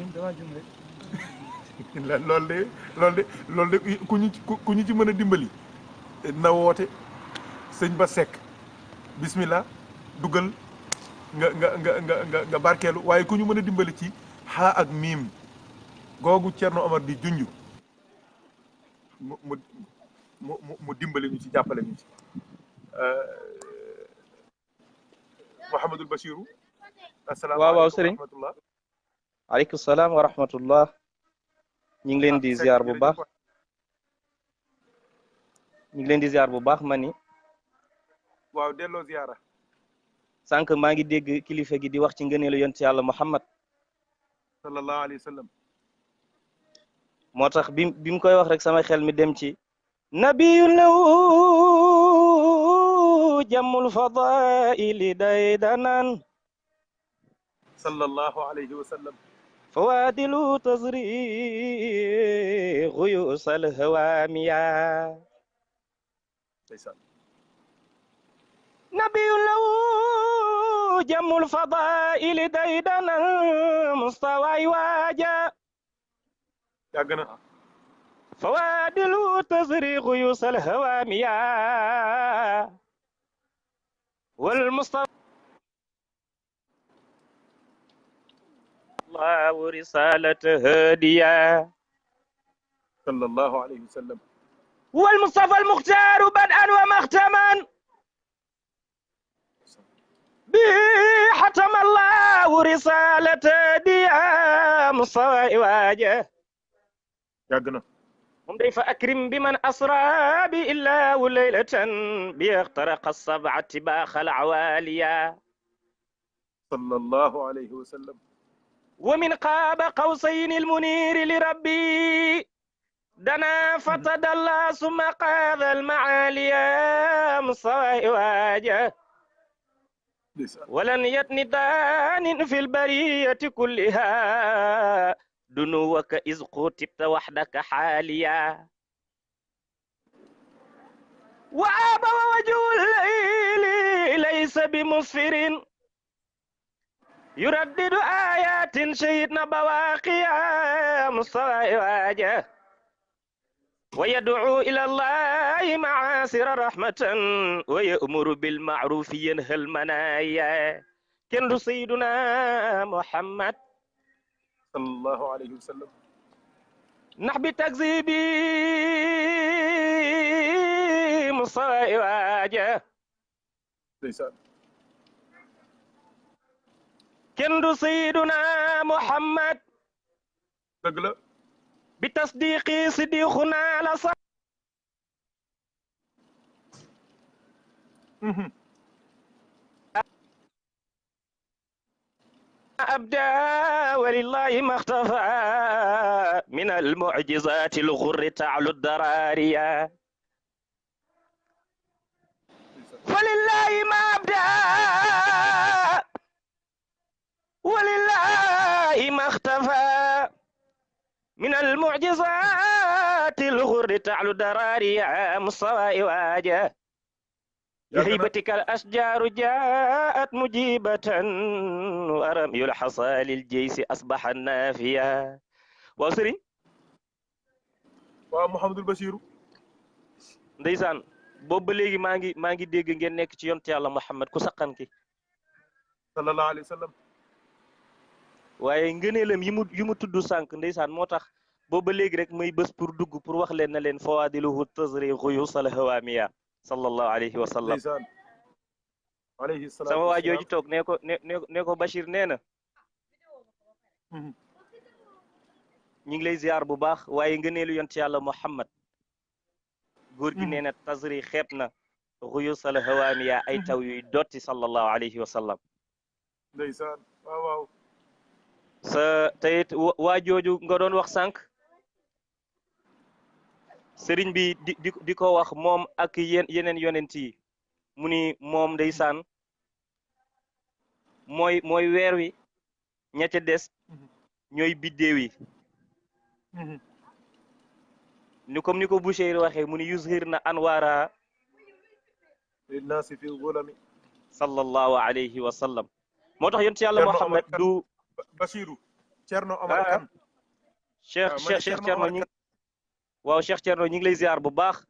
loolu de ku ñu ci mën a dimbali. na woote sëñ Ba Seck bismillah dugal nga barkeelu waaye ku ñu mën a dimbali ci xaa ak miim googu Thierno Amath di junj mu dimbali ñu ci jàppale ñu ci. Mouhamadul Bachirou. asalaamaaleykum waaw sëriñ. aleykum salaam wa rahmatullah. ñu ngi leen di ziar bu baax. ñu ngi leen di ziar bu baax ma ni. waaw delloo ziara. sànq maa ngi dégg kilifa gi di wax ci ngëneelu yonent yàlla Muhammad. sallallahu alayhi wa sallam. moo tax bi mu koy wax rek sama xel mi dem ci. nabiyun lahu jammul fadaili daydanan. sallallahu alayhi wa sallam. فوادل تزري غيوس الهوامية نبي له جم الفضائل ديدنا مستوى واجا فوادل تزري غيوس الهوامية والمصطفى ورسالة هادية صلى الله عليه وسلم والمصطفى المختار بدءا ومختما به حتم الله رسالة هادية مصطفى واجه يا هم ديف أكرم بمن أسرى بإلا وليلة بيخترق السبع تباخ العوالية صلى الله عليه وسلم ومن قاب قوسين المنير لربي دنا فتدلى ثم قاذ المعالي مصطفى واجه ولن يتن دان في البرية كلها دنوك إذ قتبت وحدك حاليا وآب وجه الليل ليس بمسفر يردد آيات شهدنا بواقيا مصطفى واجه ويدعو إلى الله معاصر رحمة ويأمر بالمعروف ينهى المنايا كن سيدنا محمد صلى الله عليه وسلم نحبي تكذيبي مصطفى واجه كن سيدنا محمد دغلا بتصديقي صديقنا لص أبدا ولله ما اختفى من المعجزات الغر تعلو الدرارية فلله ما أبدا ولله ما اختفى من المعجزات الغر تعلو دراريا مصطفى واجه بهيبتك الأشجار جاءت مجيبة وأرمي الحصى للجيش أصبح النافية وصري waaw Mouhamadul Bachiru. ndeysaan boobu ba léegi maa ngi dégg ngeen nekk ci yonte yàlla Muhammad ku saqan ki sallallahu alayhi wa sallam. waaye ngëneelam yi mu tudd sànq ndeysaan moo tax boobu ba léegi rek may bés pour dugg pour wax leen na leen fawaadiluhu tasri xuyusal hawaamiya sallallahu alayhi wa sallam. ndeysaan. alayhi salaatu sama waa wa salaam. jooju toog nee ko Bachir nee na ñu ngi lay ziar bu baax waaye ngëneelu yonte yàlla Muhammad góor gi nee na tasri xeeb na xuyusal hawaamiya ay taw yuy dotti sallallahu alayhi wa sallam. ndeysaan waaw waaw. sa tayit waa jooju nga doon wax sànq sëriñ bi di ko wax moom ak yeneen yonent yi mu ni moom ndeysaan mooy weer wi ña ca des ñooy biddéew yi ni comme ni ko Bouchayri waxee mu ni yuzhir na anwaara linnaasi fi zulami. sallallahu alayhi wa sallam moo tax yonent yàlla Muhammad du Bachiru. Cerno Omar Kan. Cheikh Cerno ñi waaw Cheikh Cerno ñu ngi lay ziar bu baax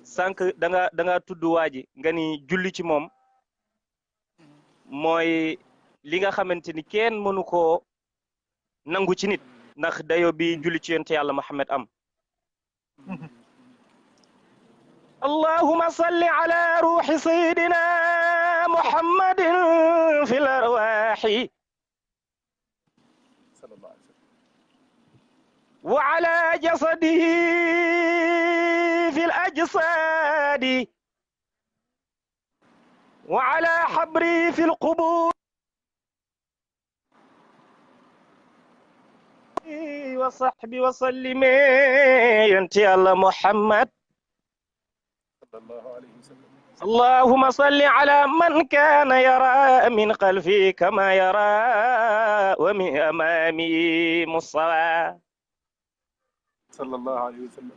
sànq da nga tudd waa ji nga ni julli ci moom mooy li nga xamante ni kenn mënu koo nangu ci nit ndax dayo bi julli ci yonte yàlla Muhammad am allahumma salli ala ruuxi sayidina muhammadin fil arwaaxi wa ala jasadihi fil ajsaadi wa ala xabri fil qubuur wa saxbi wa sallime yonte yàlla Muhammad اللهم صل على من كان يرى من خلفي كما يرى ومن أمامي مصطفى صلى الله عليه وسلم.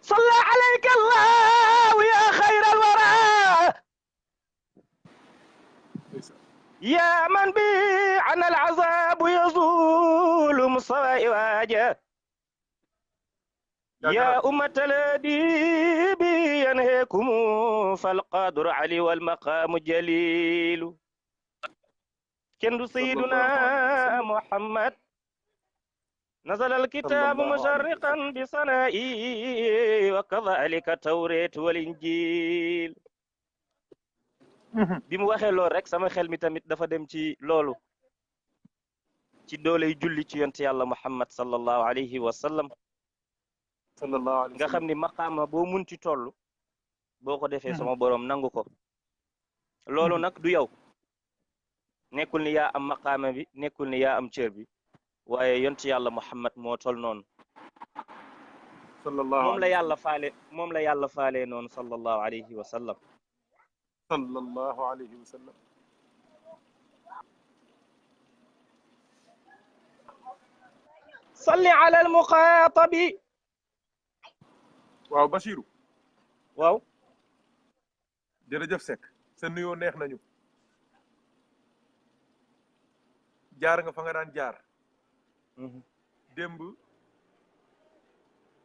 صلى عليك الله يا خير الورى يا من بي عن العذاب يزول مصطفى واجه يا أمة الذي بي ينهيكم فالقادر علي والمقام جليل كند سيدنا محمد نزل الكتاب مشرقا بصنائي وكذلك التوراة والإنجيل bi mu waxee loolu rek sama xel mi tamit dafa dem ci loolu ci dooley julli ci yonte yàlla Muhammad sallallahu alayhi wa sallam nga xam ni maqaama boo munti toll boo ko defee sama borom nangu ko loolu nag du yow nekkul ni yaa am maqaama bi nekkul ni yaa am cër bi waaye yonti yàlla Muhammad moo tol noonu moom la yàlla faale noonu sallallahu alayhi wa sallam salli ala al muqaatabi waaw Bachiru. waaw. jërëjëf Seck sa nuyoo neex nañu. jaar nga fa nga daan jaar. démb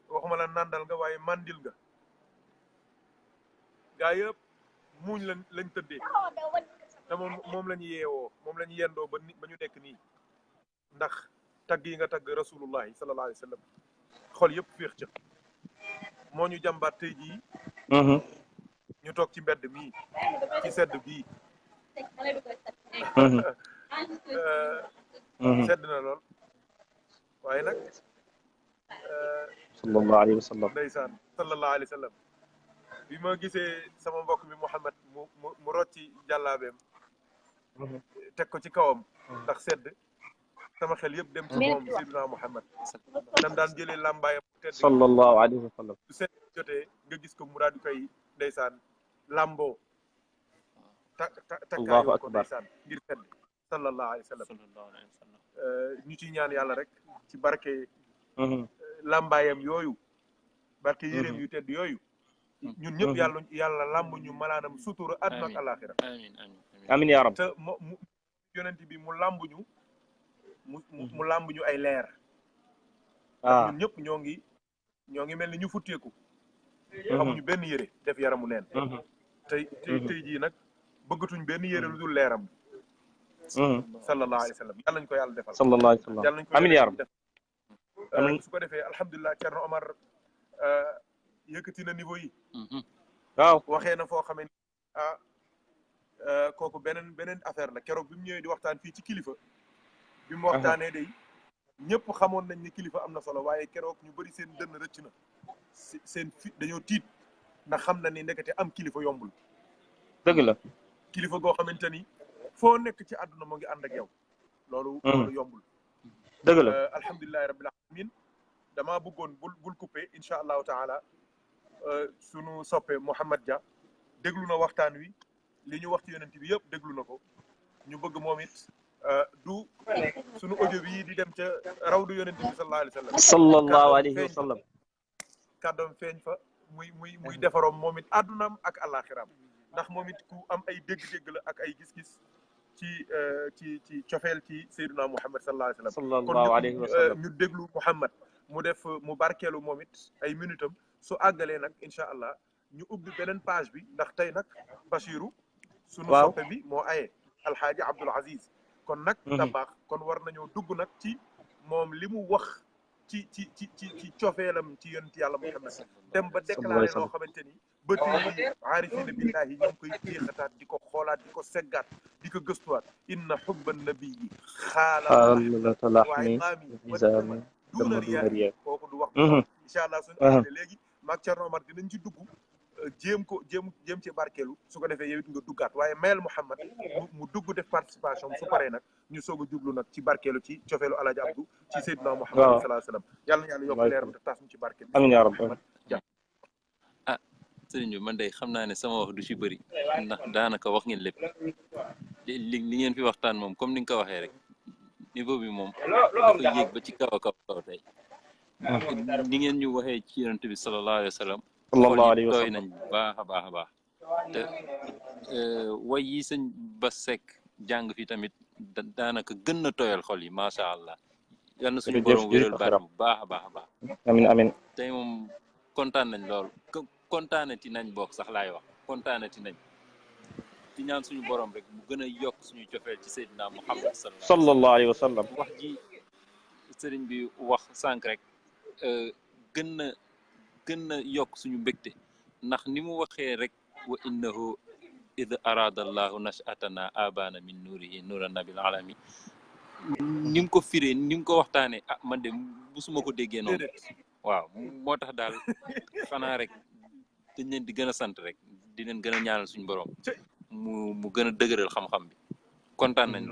waxuma la nandal nga waaye mandil nga. gaa yëpp muuñ lañ tëddee. te moom la ñu yeewoo moom la ñu yendoo ba ñu nekk nii. ndax tagg yi nga tagg rasulullahi sallallahu alayhi wa sallam xol yëpp féex ca. moo ñu jàmbaat tey jii ñu toog ci mbedd mii ci sedd bii sedd na lool waaye nag sallallahu alayhi wa sallam ndeysaan sallallahu alayhi wa sallam bi ma gisee sama mbokk mi Mouhamed mu rocci jàllaabeem teg ko ci kawam ndax sedd sama xel yëpp dem ci moom Seydina Mouhamed nam daan jëlee làmbaayam tedd sallallahu alayhi wa sallam su sedd jotee nga gis ko mu daal di koy ndeysaan làmboo takkaayoo ko ndeysaan ngir sedd sallallahu alayhi wa sallam ñu ci ñaan yàlla rek ci barke làmbaayam yooyu barke yéreem yu tedd yooyu ñun ñëpp yàlla làmb ñu malaanam sutura àdduna ak àllaaxira amiin yaa rab te mu yonent bi mu làmb ñu mu làmb ñu ay leer ñun ñëpp ñoo ngi mel ni ñu futteeku amuñu benn yére def yaramu neen tey jii nag bëggatuñ benn yére lu dul leeram sallallahu alayhi wa sallam yàlla nañ ko yàlla defal sallallahu alayhi wa sallam yàlla nañ ko amiin yaa rabbi def su ko defee alhamdulilah Thierno Omar yëkkati na niveau yi waaw waxee na foo xamee kooku beneen affaire la keroog bi mu ñëwee di waxtaan fii ci kilifa bi mu waxtaanee day ñëpp xamoon nañ ne kilifa am na solo waaye keroog ñu bëri seen dënn rëcc na seen fi dañoo tiit ndax xam na ni ndekete am kilifa yombul dëgg la kilifa goo xamante ni foo nekk ci àdduna moo ngi ànd ak yow loolu yombul dëgg la alhamdulilahi rabbil alamin damaa bëggoon bul coupé incha allahu taala sunu soppe Mouhamed Dia déglu na waxtaan wi li ñu wax ci yonent bi yëpp déglu na ko ñu bëgg moom it du sunu audio bi di dem ca rawdu yonent bi sallallahu alayhi wa sallam sallallahu alayhi wa sallam kàddoom feeñ fa muy defaroom moom it àddunaam ak àllaaxiraam ndax moom it ku am ay dégg-dégg la ak ay gis-gis ci cofeel ci Seydina Mouhamed sallallahu alayhi wa sallam kon ñu déglu Mouhamed mu barkeelu moom it ay minutam su àggalee nag incha allah ñu ubbi beneen page bi ndax tey nag Bachirou sunu soppe bi moo aye alxaaji Abdoul Aziz kon nag tabaax kon war nañoo dugg nag ci moom li mu wax ci cofeelam ci yonent yàlla Muhammad dem ba déclaré loo xamante ni ba tey aarifina billahi ñu ngi koy téexataat di ko xoolaat di ko seggaat di ko gëstuwaat inna xubba nabiyi xaala waaye maami duuna riyaa kooku du wax incha allah suñu àggee léegi maag Thierno Omar dinañ ci dugg jéem ci barkeelu su ko defee yow it nga duggaat waaye mayel Mouhamed mu dugg def participation su paree nag ñu soog a jublu nag ci barkeelu ci cofeelu Alaaji Abdou ci Seydina Mouhamed sallallahu alayhi wa sallam yàlla na yàlla yokk leeram te taas ñu ci barkeelu amiin yaa rabbi ah sëriñ bi man day xam naa ne sama wax du ci bëri ndax daanaka wax ngeen lépp li ngeen fi waxtaan moom comme ni nga ko waxee rek niveau bi moom dafa yéeg ba ci kaw a kaw tey ni ngeen ñu waxee ci yonent bi sallallahu alayhi wa sallam sallallahu alayhi wa tooy sallam nañ baax a baax te way yi sëñ ba Seck jàng fi tamit daanaka gën na tooyal xol yi macha allah yal na suñu borom wéral baat bu baax a baax amiin tey moom kontaan nañ lool kontaanati nañ bokk sax laay wax kontaanati nañ ci ñaan suñu borom rek mu gën a yokk suñu cofeel ci Seydina Muhammad sallallahu alayhi wa sallam wax ji sëriñ bi wax sànq rek gën na yokk suñu mbégte ndax ni mu waxee rek wa innahu id arada allahu nashatana abana min nuurihi nuura nabil alami ni mu ko firee ni mu ko waxtaanee man de musuma ko déggee noonu waaw moo tax daal xanaa rek dañ leen di gën a sant rek di leen gën a ñaanal suñu borom mu gën a dëgëral xam-xam bi kontaan nañ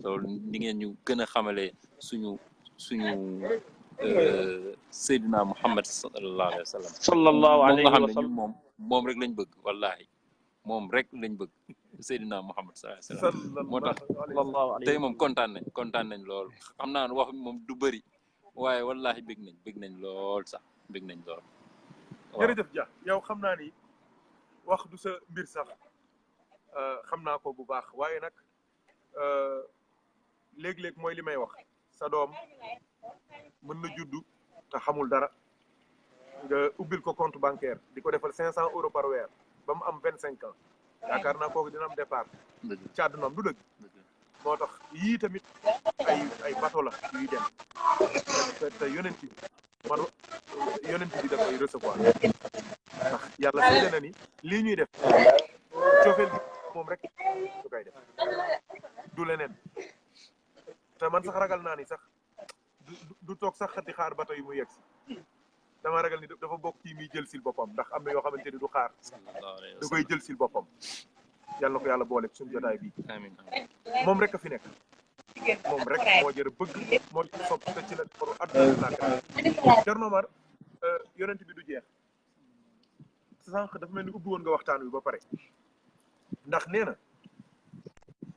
lool ni ngeen ñu gën a xamalee suñu Seydina Muhammad sallallahu alayhi wa sallam sallallahu alayhi wa sallam moom rek lañ bëgg wallahi moom rek lañ bëgg Seydina Muhammad sallallahu alayhi wa sallam moo tax tey moom kontaan nañ lool xam naa ne wax moom du bëri waaye wallahi bëgg nañ lool sax bëgg nañ lool jërëjëf Dia yow xam naa ni wax du sa mbir sax xam naa ko bu baax waaye nag léeg-léeg mooy li may wax sa doom mën na juddu te xamul dara nga ubbil ko compte bancaire di ko defal 500 euros par weer ba mu am 25 ans yaakaar naa kooku dina am départ ci àddunaam du dëgg moo tax yii tamit ay bateau la yuy dem te yonent bi dafay recevoir ndax yàlla seede na ni lii ñuy def coofeel bi moom rek du koy def du leneen te man sax ragal naa ni sax du toog sax di xaar bateau yi muy yegg si dama ragal ni dafa bokk ci muy jël sil boppam ndax am na yoo xamante ni du xaar da koy jël sil boppam yàlla na ko yàlla boole suñu jotaay bi amiin moom rek a fi nekk moom rek moo jër bëgg moo sopp te ci la defaru adduna laa Thierno Omar yonent bi du jeex sànq dafa mel ni ubbi woon nga waxtaan wi ba pare ndax nee na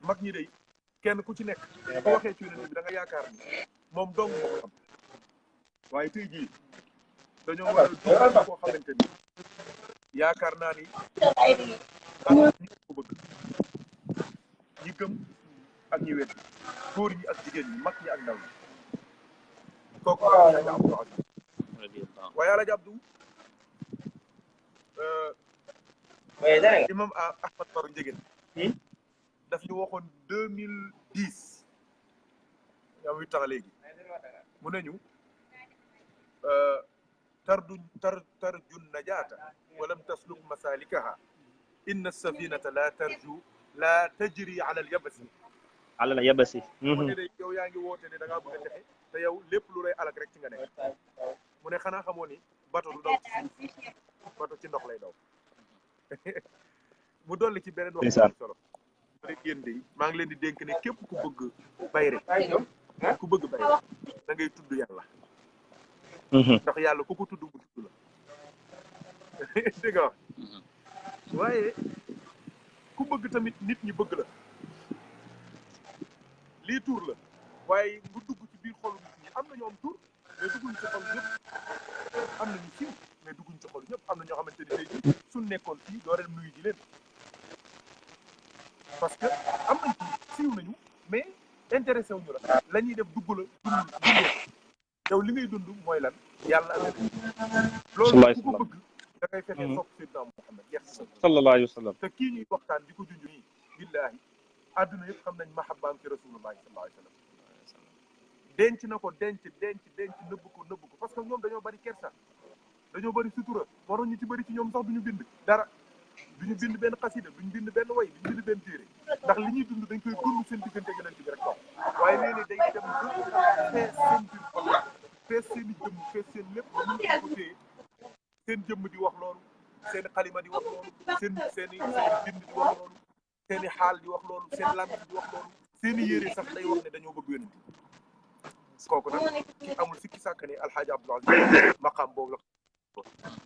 mag ñi day kenn ku ci nekk bu waxee ci yonent bi da nga yaakaar ni moom dong moo ko xam waaye tey jii dañoo war a dugg koo xamante ni yaakaar naa ni ñi ko bëgg ñi gëm ak ñi wedd góor ñi ak jigéen ñi mag ñi ak ndaw ñi kooku Alaaji Abdou Aziz radiyallahu waaye Alaaji Abdou imam Ahmad Baro Ndiéguène daf ñu waxoon 2010 yaa 8 ans léegi mu ne ñu tarju najaata walam tasluk masalikaha inna safinata la tajri ala al yabasi ala yabasi mu ne de yow yaa ngi woote ne da ngaa bëgg a texe te yow lépp lu lay alak rek ci nga nekk mu ne xanaa xamoo ni bato du daw ci suuf bato ci ndox lay daw mu dolli ci beneen wax solo mu ne yéen de maa ngi leen di dénk ne képp ku bëgg bayre da ngay tudd yàlla ndax yàlla ku ko tudd mu tudd la dégg nga wax waaye ku bëgg tamit nit ñi bëgg la lii tur la waaye nga dugg ci biir xolu nit ñi am na ñu am tur mais dugguñ ci xolu ñëpp am na ñu siiw mais dugguñ ci xolu ñëpp am na ñoo xamante ni tey su nekkoon fii doo leen nuyu ji leen parce que am nañ ci siiw nañu mais intéressé wuñu la ñuy def dugg la dundoo yow li ngay dund mooy lan yàlla ak loolu ku ko bëgg da ngay fexe sopp Seydina Muhammad sallallahu alayhi wa sallam te kii ñuy waxtaan di ko junj nii billaahi àdduna yëpp xam nañ mahabbaam ci rasulullahi sallallahu alayhi wa sallam denc na ko denc nëbb ko parce que ñoom dañoo bari kersa dañoo bari sutura waroon ñu ci bari ci ñoom sax duñu bind dara duñu bind benn xasida duñu bind benn way duñu bind benn téere ndax li ñuy dund dañ koy dund seen diggante yonent bi rek toog waaye léeg-léeg day dem ba fees seen biir xol fees seen i jëmm fees seen lépp ba ñu ko téye seen jëmm di wax loolu seen xalima di wax loolu seen bind di wax loolu seen i xaal di wax loolu seen làmmiñ di wax loolu seen i yére sax day wax ne dañoo bëgg yonent kooku nag ki amul sikki sàkk ne alxaaji Abdul Aziz maqaam boobu la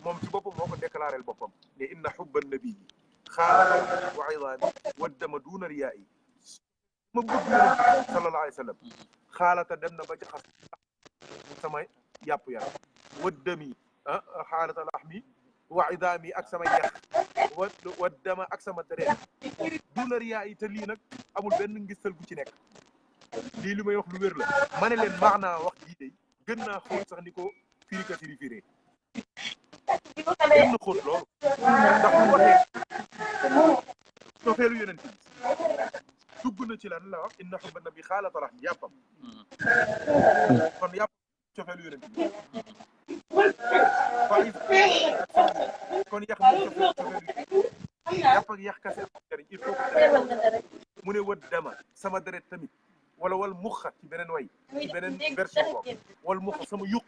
moom ci boppam moo ko déclaré boppam ne inna xubba nabii xaala wa idaami waddama duuna riyaa yi ma bëgg yonent bi sallallahu alayhi wa sallam xaalata dem na ba jaxas sama yàpp yaram waddami xaalata laxmi wa idaami ak sama yax waddama ak sama deret duuna riyaa yi te lii nag amul benn ngistal bu ci nekk lii li may wax lu wér la ma ne leen maanaa wax jii de gën naa xóot sax ni ko firikat yi firee gën na xóot loolu ndax bu waxee cofeelu yonent bi dugg na ci lan la wax inna xubba nabi xaalata lax mi yàppam kon yàpp cofeelu yonent bi kon yax mi cofeelu yàpp ak yax kase jëriñ il faut que mu ne wët dama sama deret tamit wala wal muxa ci beneen way ci beneen version boobu wal muxa sama yuq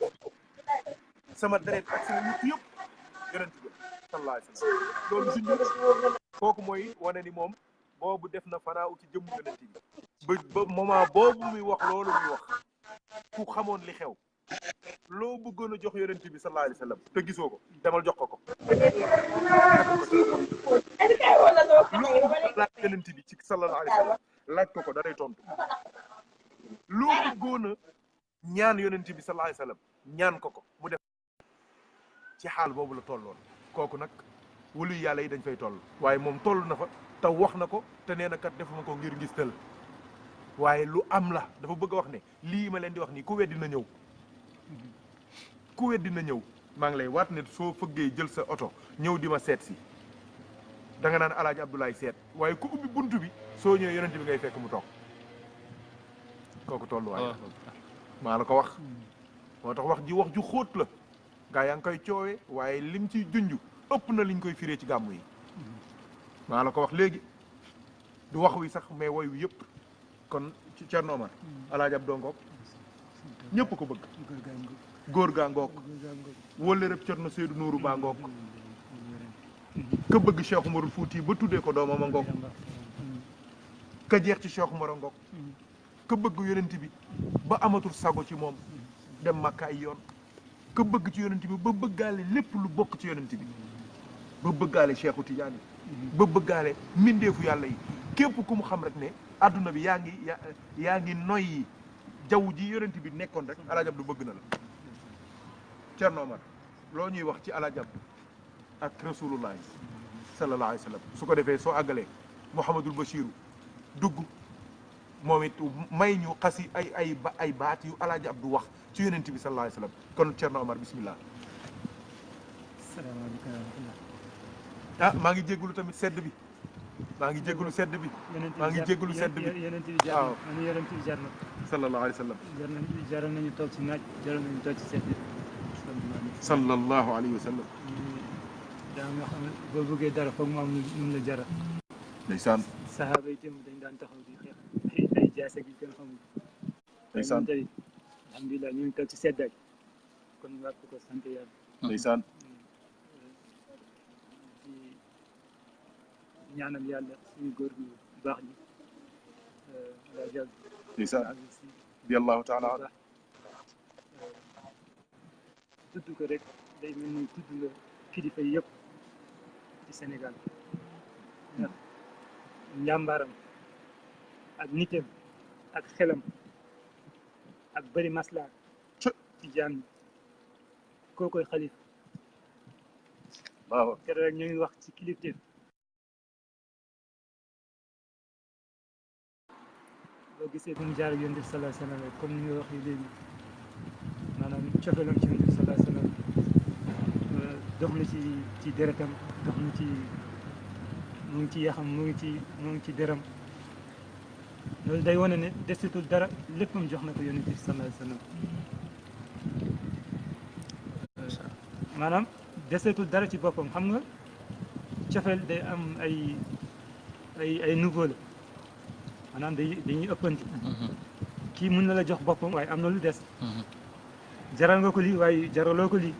sama deret ak sama yuq yëpp yonent bi sallallahu alayhi wa sallam loolu suñu kooku mooy wane ni moom boobu def na fanaaw ci jëmm yonent bi ba moment boobu muy wax loolu muy wax ku xamoon li xew loo bëggoon a jox yonent bi sallallahu alayhi wa sallam te gisoo ko demal jox ko loo laaj yonent bi ci sallallahu alayhi wa sallam laaj ko da day tontu loo bëggoon a ñaan yonent bi sallallahu alayhi wa sallam ñaan ko mu def ci xaal boobu la tolloon kooku nag wulu yàlla yi dañ fay toll waaye moom toll na fa te wax na ko te nee na kat defuma ko ngir ngis tël waaye lu am la dafa bëgg a wax ne lii ma leen di wax nii ku weddi na ñëw ku weddi na ñëw maa ngi lay waat ne soo fëggee jël sa oto ñëw di ma seet si da nga naan alaaji Abdoulaye seet waaye ku ubbi buntu bi soo ñëwee yonent bi ngay fekk mu toog kooku tolluwaay maa la ko wax moo tax wax ju xóot la gaa yaa ngi koy coowee waaye lim ci junj ëpp na liñ koy firee ci gàmmu yi maa la ko wax léegi du wax wi sax mais woy wi yëpp kon ci Thierno Omar alaaji Abdou ngoog ñëpp ko bëgg góor gaa ngoog wala rëb Thierno Seydou Nourou baa ngoog ka bëgg Cheikh Umarul Fouti ba tuddee ko doomam a ngoog ka jeex ci Cheikh Umar a ngoog ka bëgg yonent bi ba amatul sago ci moom dem Makka ay yoon ka bëgg ci yonent bi ba bëggaale lépp lu bokk ci yonent bi ba bëggaale Cheikhu Tidiane ba bëggaale mbindeefu yàlla yi képp ku mu xam rek ne adduna bi yaa ngi noyyi jaww ji yonent bi nekkoon rek Alaaji Abdu bëgg na la Thierno Omar loo ñuy wax ci Alaaji Abdu ak rasulullahi sallallahu alayhi wa sallam su ko defee soo àggalee Mouhamadul Bachiru dugg moom it may ñu xasi ay baat yu alaaji Abdou wax ci yonent bi sallallahu alayhi wa sallam kon Thierno Omar bismillah. salaamaaleykum wa rahmatulah. ah maa ngi jégalu tamit sedd bi maa ngi jégalu sedd bi maa ngi jégalu sedd bi yonent bi jar na man yonent bi jar na sallallahu alayhi wa sallam jaral nañu toog ci naaj jaral nañu toog ci sedd bi sallallahu alayhi wa sallam daa nga xam ne boo bëggee dara foog mu am lu la jaral ndeysaan sahaaba yi démb dañ daan taxaw di xeex ay jaase gi kenn xamul ndeysaan tey alhamdulilah ñu ngi toog ci seddaay kon war ko sant yàlla ndeysaan ñaanal yàlla suñu góor gu baax ji la jàll ndeysaan radiyallahu taala anhu tudd ko rek day mel ni tudd la kilifa yëpp ci Sénégal ndax njàmbaaram ak nitam ak xelam ak bëri masla ci jaam ñi kookoy xalif waaw keroog rek ñu ngi wax ci kilifteef boo gisee fu mu jaar ak yonent bi sallallahu alayhi wa sallam rek comme ni nga waxee léegi maanaam cofeelam ci yonent bi sallallahu alayhi wa sallam dox na ci deretam dox na ci mu ngi ci yaxam mu ngi ci deram loolu day wane ne desitul dara léppam jox na ko yonent bi sallallahu alayhi wa sallam maanaam desetul dara ci boppam xam nga cofeel day am ay nouveau la maanaam dañuy ëppante kii mën na la jox boppam waaye am na lu des jaral nga ko lii waaye jaraloo ko lii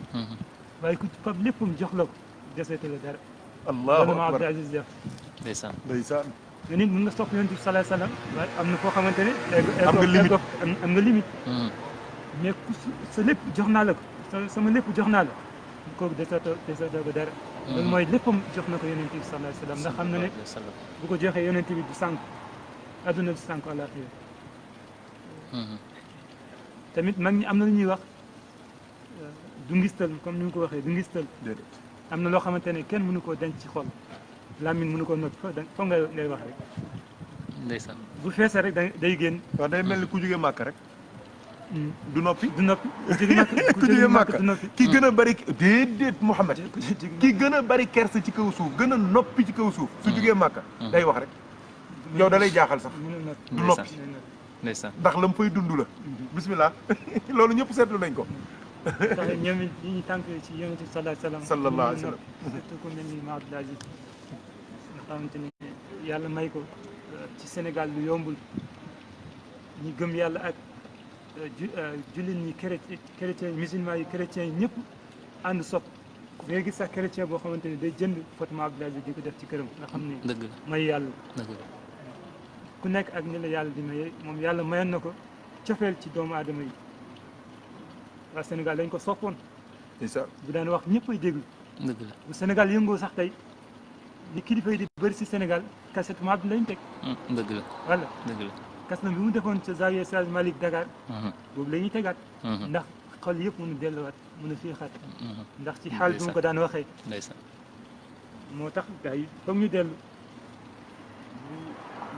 waaye ku fab léppam jox la ko desetu la dara allahu ma akbar Abdou Aziz def ndeysaan ndeysaan nga nit mën nga sopp yonent bi sallallahu alayhi wa sallam waaye am na foo xamante ne am nga limite am nga limite mais ku sa lépp jox naa la ko sama lépp jox naa la kooku desetoo ko dara loolu mooy léppam jox na ko yonent bi sallallahu alayhi wa sallam ndax xam na ne bu ko joxee yonent bi du sànq adduna bi sànq àllaaxira tamit mag ñi am na lu ñuy wax du ngistal comme ni nga ko waxee du ngistal am na loo xamante ne kenn mënu koo denc ci xol làmmiñ mënu koo noppi foog ngay wax rek ndeysaan bu feesee rek day génn waaw day mel ni ku jógee màkk rek du noppi du noppi ku jógee màkk du noppi ki gën a bari déedéet Mouhamed ki gën a bari kersa ci kaw suuf gën a noppi ci kaw suuf su jógee màkk day wax rek yow da lay jaaxal sax du noppi ndeysaan ndax la mu fay dund la bismillah loolu ñëpp seetlu nañ ko tax ñoom it yi ñu tànk ci yonent bi sallallahu alayhi wa sallam surtout ku mel ni Ma Abdou Aziz nga xamante ni yàlla may ko ci Sénégal lu yombul ñi gëm yàlla ak jullit ñi chrétien musulman yi chrétiens yi ñëpp ànd sopp da ngay gis sax chrétien boo xamante ni day jënd photo Ma Abdou Aziz di ko def ci këram nga xam ni dëgg la may yàlla dëgg la ku nekk ak ni la yàlla di maye moom yàlla mayoon na ko cofeel ci doomu aadama yi waa Sénégal dañ ko soppoon bu daan wax ñëpp ay déglu dëgg la bu Sénégal yëngoo sax tey li kilifa yi di bëri si Sénégal kaset Ma Abdou lañ teg dëgg la wala dëgg la kas na bi mu defoon ca Zawiya Sage Malick Dakar boobu la ñuy tegaat ndax xol yëpp mënu delluwaat mënu fiixaat ndax ci xaal bi mu ko daan waxee ndeysaan moo tax gars yi foog ñu dellu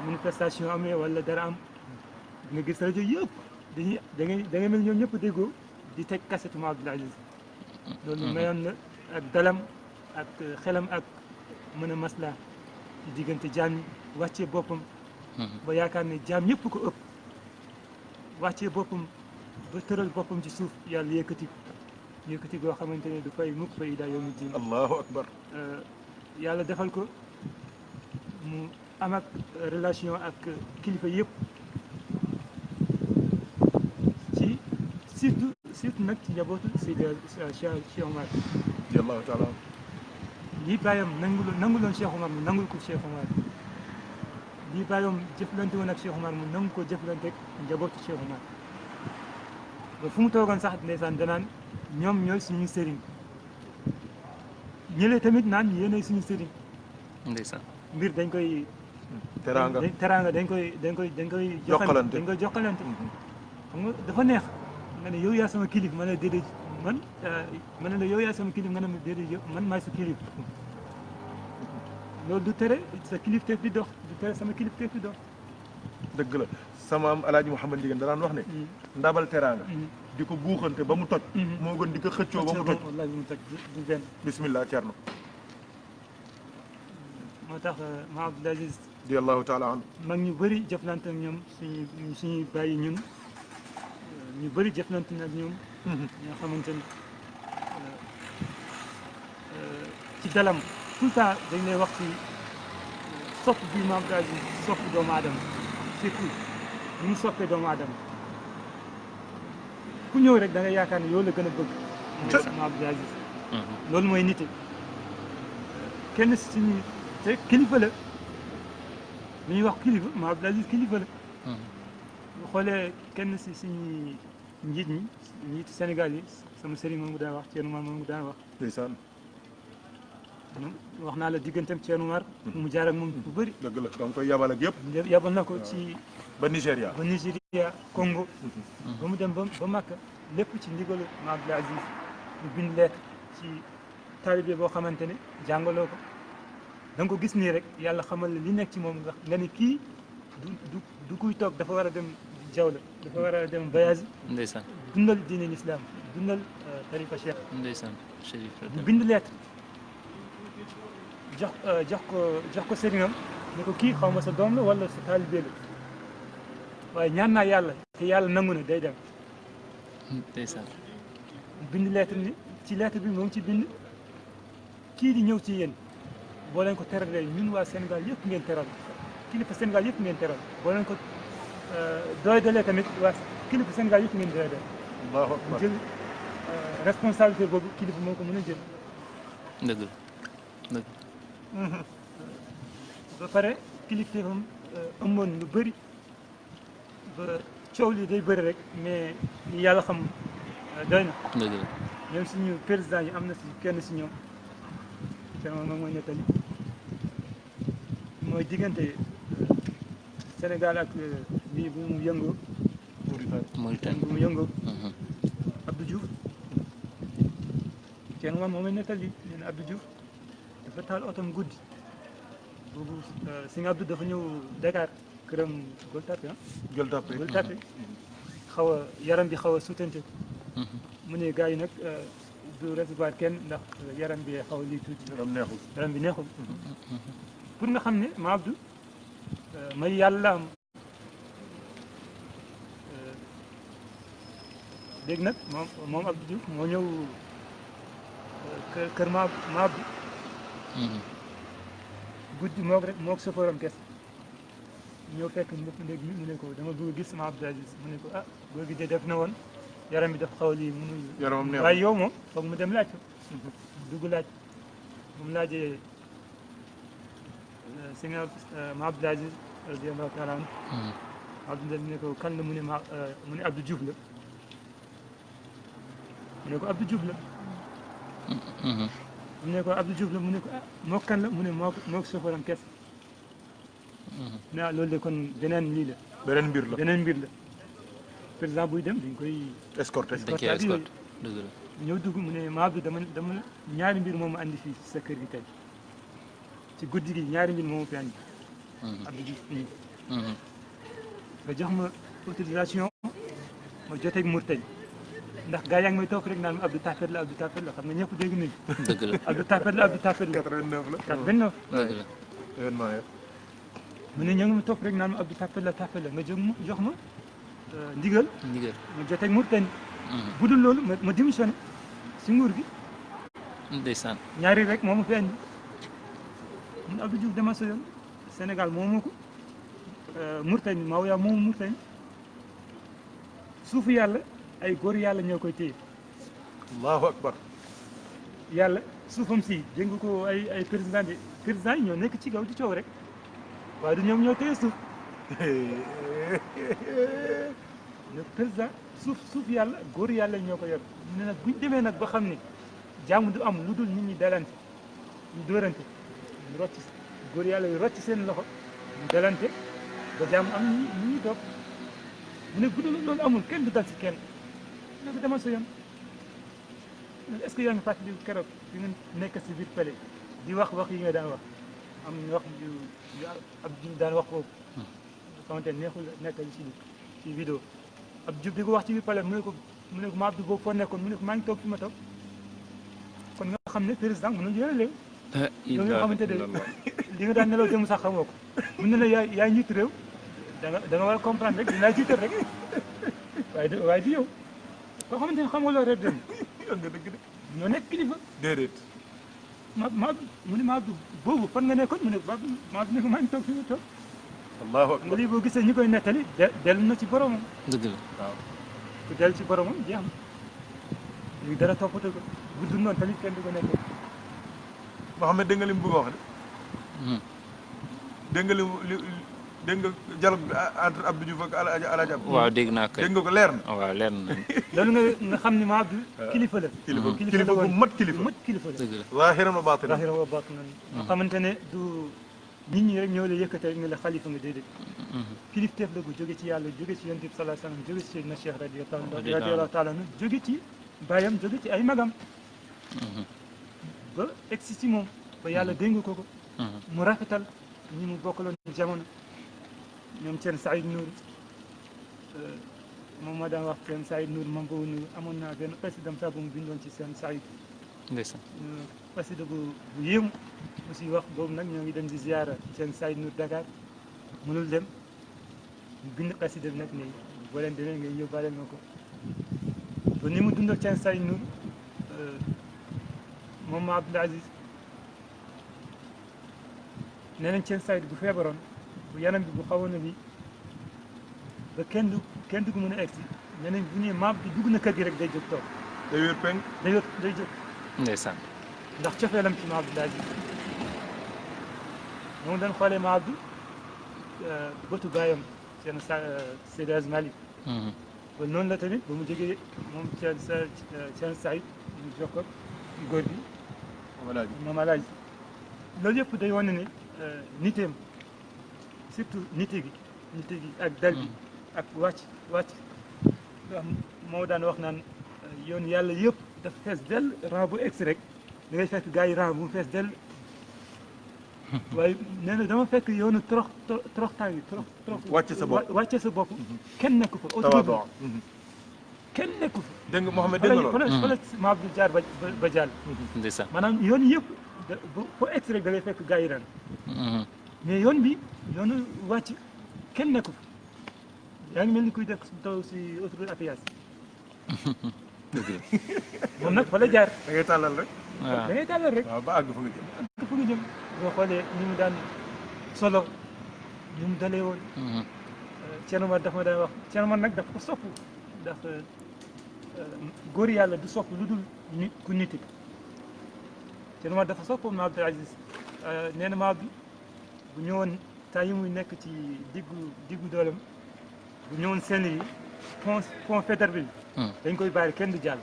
manifestation amee wala dara am nga gis rajo yëpp dañuy da ngay mel ñoom ñëpp déggoo di teg kasetu Ma Abdou Aziz loolu mayoon na ak dalam ak xelam ak mën a maslaa ci diggante jaam yi wàccee boppam ba yaakaar ne jaam ñëpp ko ëpp wàccee boppam ba tëral boppam ci suuf yàlla yëkkati goo xamante ne du fay mukk fa ida yawmi din allahu akbar yàlla defal ko mu am ak relation ak kilifa yëpp ci surtout nag ci njabootu Seydi Cheikh Omar radiyallahu taala lii bàyyam nanguloon Cheikh Omar mu nangul ko Cheikh Omar lii bàyyam jëflante woon ak Cheikh Omar mu nangu ko jëflante ak njabootu Cheikh Omar ba fu mu toogoon sax ndeysaan danaan ñoom ñooy suñu sëriñ ñële tamit naan yéenay suñu sëriñ ndeysaan mbir dañ koy teraanga dañ koy jokkalante xam nga dafa neex nga ne yow yaa sama kilif ma ne déedéet man ma ne la yow yaa sama kilif nga ne ma déedéet man maay sa kilif loolu du tere sa kilif teef di dox du tere sama kilif teef di dox dëgg la sama am alaaji Mouhamad Ndieguène danaan wax ne ndabal teraanga di ko buuxante ba mu toj moo gën di ko xëccoo ba mu toj wallahi mu toj du benn bismillah Thierno moo tax ma Abdoul Aziz radiyallahu taala anhu mag ñu bëri jëflante ak ñoom suñuy bàyyi ñun ñu bëri jëflante ak ñoom ñoo xamante ni ci dalam tout le temps dañ lay wax ci sopp bi ma Abdoul Aziz sopp doomu aadama surtout ñu mu soppee doomu aadama ku ñëw rek da nga yaakaar ne yow la gën a bëgg mooy ma Abdoul Aziz loolu mooy nite kenn si suñu te kilifa la li ñuy wax kilifa ma Abdoul Aziz kilifa la bu xoolee kenn si suñu njiitu Sénégal yi sama sëriñ moom mu daan wax Thierno Mar moom mu daan wax ndeysaan wax naa la digganteem Thierno Mar mu jaar ak moom bu bëri dëgg la danga koy yabal ak yëpp yabal na ko ci ba Nigéria Congo ba mu dem ba Makka lépp ci ndigalu ma Abdoul Aziz mu bind lettre ci taalibe boo xamante ne jàngaloo ko da nga ko gis nii rek yàlla xamal la li nekk ci moom nga ni kii du kuy toog dafa war a dem jawla dafa war a dem voyage ndeysaan dundal diine l'islam dundal tariqa cheikh ndeysaan Chérif mu bind lettre jox ko sëriñam ne ko kii xaw ma sa doom la wala sa taalibe la waaye ñaan naa yàlla te yàlla nangu na day dem ndeysaan mu bind lettre ni ci lettre bi moom ci bind kii di ñëw ci yéen boo leen ko teralee ñun waa Sénégal yëpp ngeen teral kilifa Sénégal yëpp ngeen teral boo leen ko doy dalee tamit waa kilifa Sénégal yëpp ngeen doy dal allahu akbar jël responsabilité boobu kilifa moo ko mën a jël dëgg la dëgg ba pare kilifteefam ëmmoon lu bëri ba coow li day bëri rek mais li yàlla xam doy na dëgg la même suñu président yi am na si kenn si ñoom moom mooy nettali mooy diggante Sénégal ak lii bu mu yëngoo Mauritanie bu mu yëngoo Abdou Diouf kenn moom mooy nettali nee na Abdou Diouf dafa taal otom guddi boobu Sëñ Abdou dafa ñëw Dakar këram Gueule Tapée Gueule Tapée Gueule Tapée xaw a yaram bi xaw a sutante mu ne gars yi nag du recevoir kenn ndax yaram bi xaw a lii tuuti yaram bi neexul pour nga xam ne ma Abdou may yàlla am léegi nag moom Abdou Diouf moo ñëw kër ma Abdou guddi mook sofooram kes ñëw fekk ndég mi mu ne ko dama bëgg gis ma Abdoul Aziz mu ne ko góor gi de def na woon yaram bi dafa xaw a lii mënul waaye yow moom foog mu dem laaj ko dugg laaj moom laajee si nga ma Abdoul Aziz radiyallahu taala anhu Abdou ne ko kan la mu ne Abdou Diouf la mu ne ko Abdou Diouf la mu ne ko Abdou Diouf la mu ne ko moo kan la mu ne moo sofooram kes loolu de kon beneen lii la beneen mbir la président buy dem dañ koy escorté dañ koy escorté dëgg la ñëw dugg mu ne ma Abdou dama ñaari mbir moom ma andi fii sa kër gi tey ci guddi gi ñaari mbir moom fi andi Abdou Diouf fii nga jox ma autorisation ma joteeg Mourtani ndax gaa yaa ngi may topp rek naan Abdou Tapet la Abdou Tapet la xam nga ñëpp dégg nañu dëgg la Abdou Tapet la Abdou Tapet la 89 la 89 dëgg la événement ya mu ne ñoo ngi ma topp rek naan ma Abdou Tapet la nga jox ma ndigal ma joteeg Mourtani bu dul loolu ma démissionné si nguur gi ndeysaan ñaari rek moo ma fi andi mun Abdou Diouf dama sa yoon Sénégal moomu ko Mourtani Maoya moomu Mourtani suufu yàlla ay góor yàlla ñoo koy téye allahu akbar yàlla suufam si dégg nga ko ay président yi ñoo nekk ci kaw di coow rek waaye du ñoom ñoo téye suuf le président suuf yàlla góor yàlla ñoo ko yor mu ne nag buñ demee nag ba xam ne jàmm du am lu dul nit ñi dalante ñu dóorante ñu rocc góor yàlla yu rocc seen loxo ñu dalante ba jàmm am ñu ñuy toog mu ne bu dul loolu amul kenn du dal si kenn ne ko demal sa yoon est-ce que yaa ngi fàttali keroog di nga nekk si biir palais di wax yi nga daan wax am wax yu Abdou daan wax foofu xamante ne neexul nettali ci vidéo Abdou Diouf di ko wax ci biir palais mu ne ko ma Abdou boobu foo nekkoon mu ne ko maa ngi toog fi ma toog kon nga xam ne président mënul yore léegi yow nga xamante ne li nga daan nelaw dem sax xamoo ko mun na la yaay njiitu réew da nga war a comprendre rek dinaa jiital rek waaye di yow koo xamante ne xamoo loolu rek dem nga dëgg de ñoo nekk kilifa déedéet mu ne ma Abdou boobu fan nga nekkoon mu ne ma Abdou ne ko maa ngi toog fi ma toog allahu akbar nga lii boo gisee ñi koy nettali dellu na ci boromam dëgg la waaw ku dellu ci boromam jeex na lii dara toppatoo ko bu dul noonu tamit kenn du ko nekkee Mouhamed dégg nga li mu bëgg a wax de dégg nga dégg nga dialogue bi entre Abdou Diouf ak Alaaji Abdou waaw dégg naa kay dégg nga ko leer na waaw leer na loolu nga xam ne ma Abdou kilifa la kilifa bu mat kilifa la dëgg la zaahiran wa baatinan zaahiran wa baatinan nga xamante ne du nit ñi rek ñoo la yëkkate rek nga la xalifa nga déedéet kilifteef la gu jóge ci yàlla jóge ci yonent bi sallallahu alayhi wa sallam jóge ci Seydina Cheikh radiyallahu taala anhu jóge ci baayam jóge ci ay magam ba egsi ci moom ba yàlla dénk ko mu rafetal ñi mu bokkaloon jamono ñoom Thierno Saïd Nour moom moo daan wax Thierno Saïd Nour mam boobu Nour amoon naa benn président sax bu mu bindoon ci seen Saïd ndeysaan xasida bu yéemu aussi wax boobu nag ñoo ngi dem di ziara seen Saïd Nour Dakar mënul dem mu bind xasida bi nag ne boo leen demee ngay yóbbaale ma ko ba ni mu dundal seen Saïd Nour moom ma Abdoul Aziz nee nañ seen Saïd bu feebaroon bu yanam bi bu xawoon na bi ba kenn du ko mën a egsi nee nañ bu ñëwee maam bi dugg na kër gi rek day jóg toog day wér peng day jóg ndeysaan ndax cofeelam ci ma Abdoul Aziz moom dañ xoolee ma Abdou bëtu baayam seen Seydi Hadji Malick ba noonu la tamit ba mu jógee moom seen Saïd mu jox ko góor bi moom Alaaji loolu yëpp day wane ne niteem surtout nite gi ak dal bi ak wàcc moo daan wax naan yoon yàlla yëpp dafa fees dell rang bu egsi rek da ngay fekk gars yi rang bu mu fees dell waaye nee na dama fekk yoonu toroxtaan yi wàcce sa bopp kenn nekku fa autour kenn nekku fa dégg nga Mouhamed dégg nga loolu fa la ma Abdou jaar ba jàll ndeysaan maanaam yoon yëpp foo egsi rek da ngay fekk gars yi ran mais yoon bi yoonu wàcc kenn nekku fa yaa ngi mel ni kuy def taw si autoroute à péage moom nag fa la jaar da ngay tàllal rek da ngay tàllal rek waaw ba àgg fa nga jëm àgg fa nga jëm boo xoolee ni mu daan solo ni mu dalee woon Thierno Mar dafa ma daan wax Thierno Mar nag dafa ko sopp ndax góor yàlla du sopp lu dul nit ku niti Thierno Mar dafa sopp ma Abdoul Aziz nee na ma bi bu ñëwoon temps yi muy nekk ci diggu doolam bu ñëwoon seen yi pont Faidherbe bi dañ koy bàyyi kenn du jàll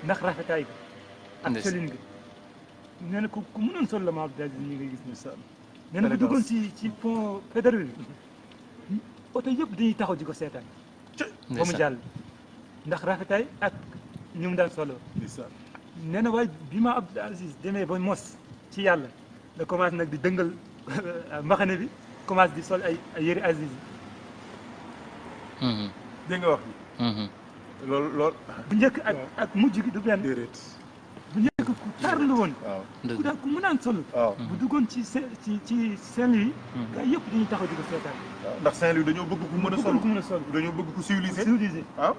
ndax rafetaay bi ak selin bi nee na ku mënoon sol la ma Abdoul Aziz ñi ngay gis ni sol nee na bu duggoon ci pont Faidherbe bi oto yëpp dañuy taxaw di ko seetaan ba mu jàll ndax rafetaay ak ni mu daan solo nee na waaye bi ma Abdoul Aziz demee ba mos ci yàlla la commencé nag di dëngal mbaxane bi commencé di sol ay yëri Aziz dégg nga wax bi loolu bu njëkk ak mujj gi du benn déedéet bu njëkk ku tarlu woon ku mënaan solo bu duggoon ci Saint-Louis gaa yëpp dañuy taxaw di ko seetaan ndax Saint-Louis dañoo bëgg ku mën a solo dañoo bëgg ku civilisé waaw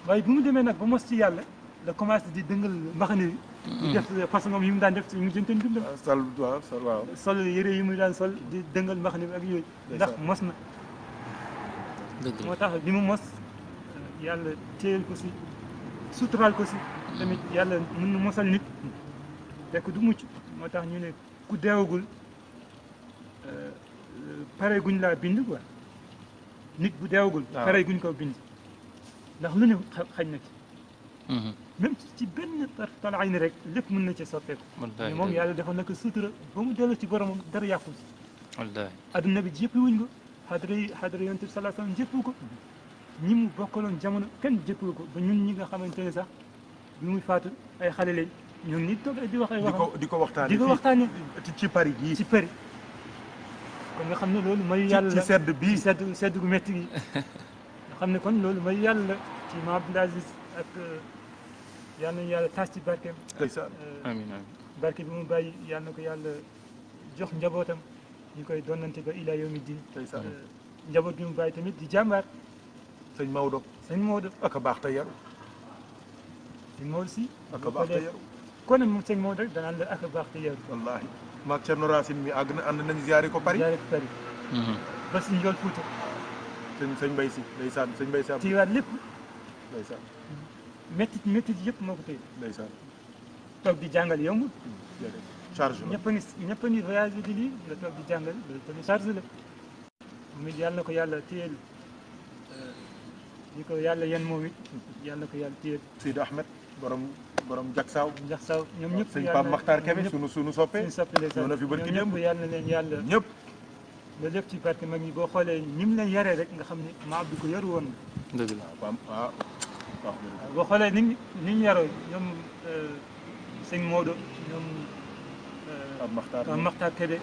waaye bu mu demee nag ba mos ci yàlla la commencé di dëngal mbaxane bi di def façon yi mu daan def ci mu jënteen dundam sol yëre yi mu daan sol di dëngal mbaxane bi ak yooyu ndax mos na moo tax bi mu mos yàlla téyel ko si suturaal ko si tamit yàlla mën na mosal nit fekk du mucc moo tax ñu ne ku deewagul pare guñ laa bind quoi nit bu deewagul pare guñ ko bind ndax lu ne xañ na ci même ci benn tarfatal ayni rek lépp mën na ci soppeeku mais moom yàlla dafa nekk sutura ba mu dellu ci boromam dara yàqu si wallaahi adduna bi jëppi wuñ ko xadra yonent bi sallallahu alayhi wasallam jëppu ko ñi mu bokkaloon jamono kenn jëppu ko ba ñun ñi nga xamante ne sax bi muy faatu ay xale lañ ñun nit toog di wax ay waxam di ko waxtaane ci Paris gii ci Paris kon nga xam ne loolu mooy yàlla ci sedd bii sedd gu métti gi nga xam ne kon loolu mooy yàlla ci Maam Abdoul Aziz ak yal nañu yàlla taas ci barkeem ndeysaan amiin amiin barke bi mu bàyyi yal na ko yàlla jox njabootam ñu koy donnante ba ila yawmi din ndeysaan njaboot bi mu bàyyi tamit di jàmbaar sëñ Maodo sëñ Maodo ak a baax te yaru sëñ Maodo si ak a baax te yaru kon nag moom sëñ Maodo rek danaan la ak a baax te yaru wallaahi maag Cerno Racine mi àgg na ànd nañ ziyaare ko Paris jaare ko Paris ba si njool Fuuta sëñ Mbay si ndeysaan sëñ Mbay si am tiiwaat lépp ndeysaan métti yëpp moo ko téye ndeysaan toog di jàngal yombul charge la ñëpp a ngi voyage di lii nga toog di jàngal loolu tamit charge la mu yàlla na ko yàlla téyel ñi ko yàlla yen moom it yàlla na ko yàlla téyel Sidi Ahmed borom Jaksaaw ndax saw ñoom ñëpp sëñ Pape Makhtar Kébé sunu soppe suñu soppile ñoo na fi barki ñoom démb ñëpp yàlla na leen yàlla ñëpp loolu lépp ci barke mag ñi boo xoolee ñi mu leen yaree rek nga xam ne ma Abdou ko yaru woon dëgg la waaw boo xoolee ni ñu yaroo ñoom sëñ Maodo ñoom Pape Makhtar Kébé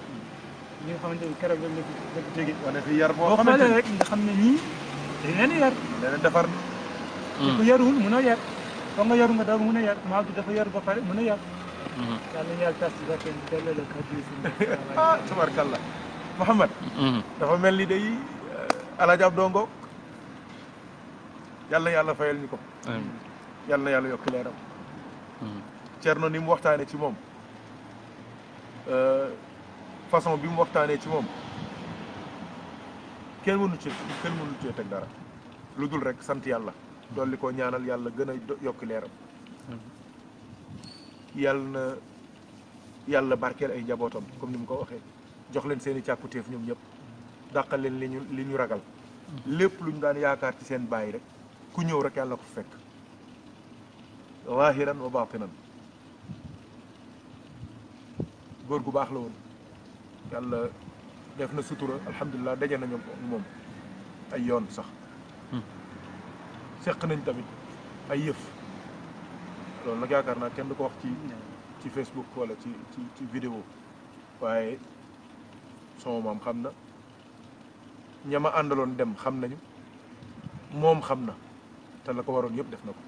ñi nga xamante ni keroog la ko jóge wane fi yar boo boo xamante xoolee ni rek nga xam ne ñii dañ leen yar leen defar te ku yaruwul mënoo yar foog nga yaru nga doog mën a yar ma Abdou dafa yaru ba pare mën a yar yàlla na yàlla tas ci barke bi delloo la kàddu yi ah tabarkalla Mouhamed dafa mel ni day Alaaji Abdou Ngo yàlla na yàlla fayal ñu ko yàlla na yàlla yokk leeram Cerno ni mu waxtaanee ci moom façon bi mu waxtaanee ci moom kenn mënu cee teg dara lu dul rek sant yàlla dolli ko ñaanal yàlla gën a yokk leeram yàlla na yàlla barkeel ay njabootam comme ni mu ko waxee jox leen seen i càkkutéef ñoom ñëpp dàqal leen li ñu ragal lépp lu ñu daan yaakaar ci seen bàyyi rek ku ñëw rek yàlla ko fekk zahiran wa batinan góor gu baax la woon yàlla def na sutura alhamdulilah daje nañu moom ay yoon sax seq nañ tamit ay yëf loolu nag yaakaar naa kenn du ko wax ci Facebook wala ci vidéo waaye sama maam xam na ñama àndaloon dem xam nañu moom xam na te la ko waroon yëpp def na ko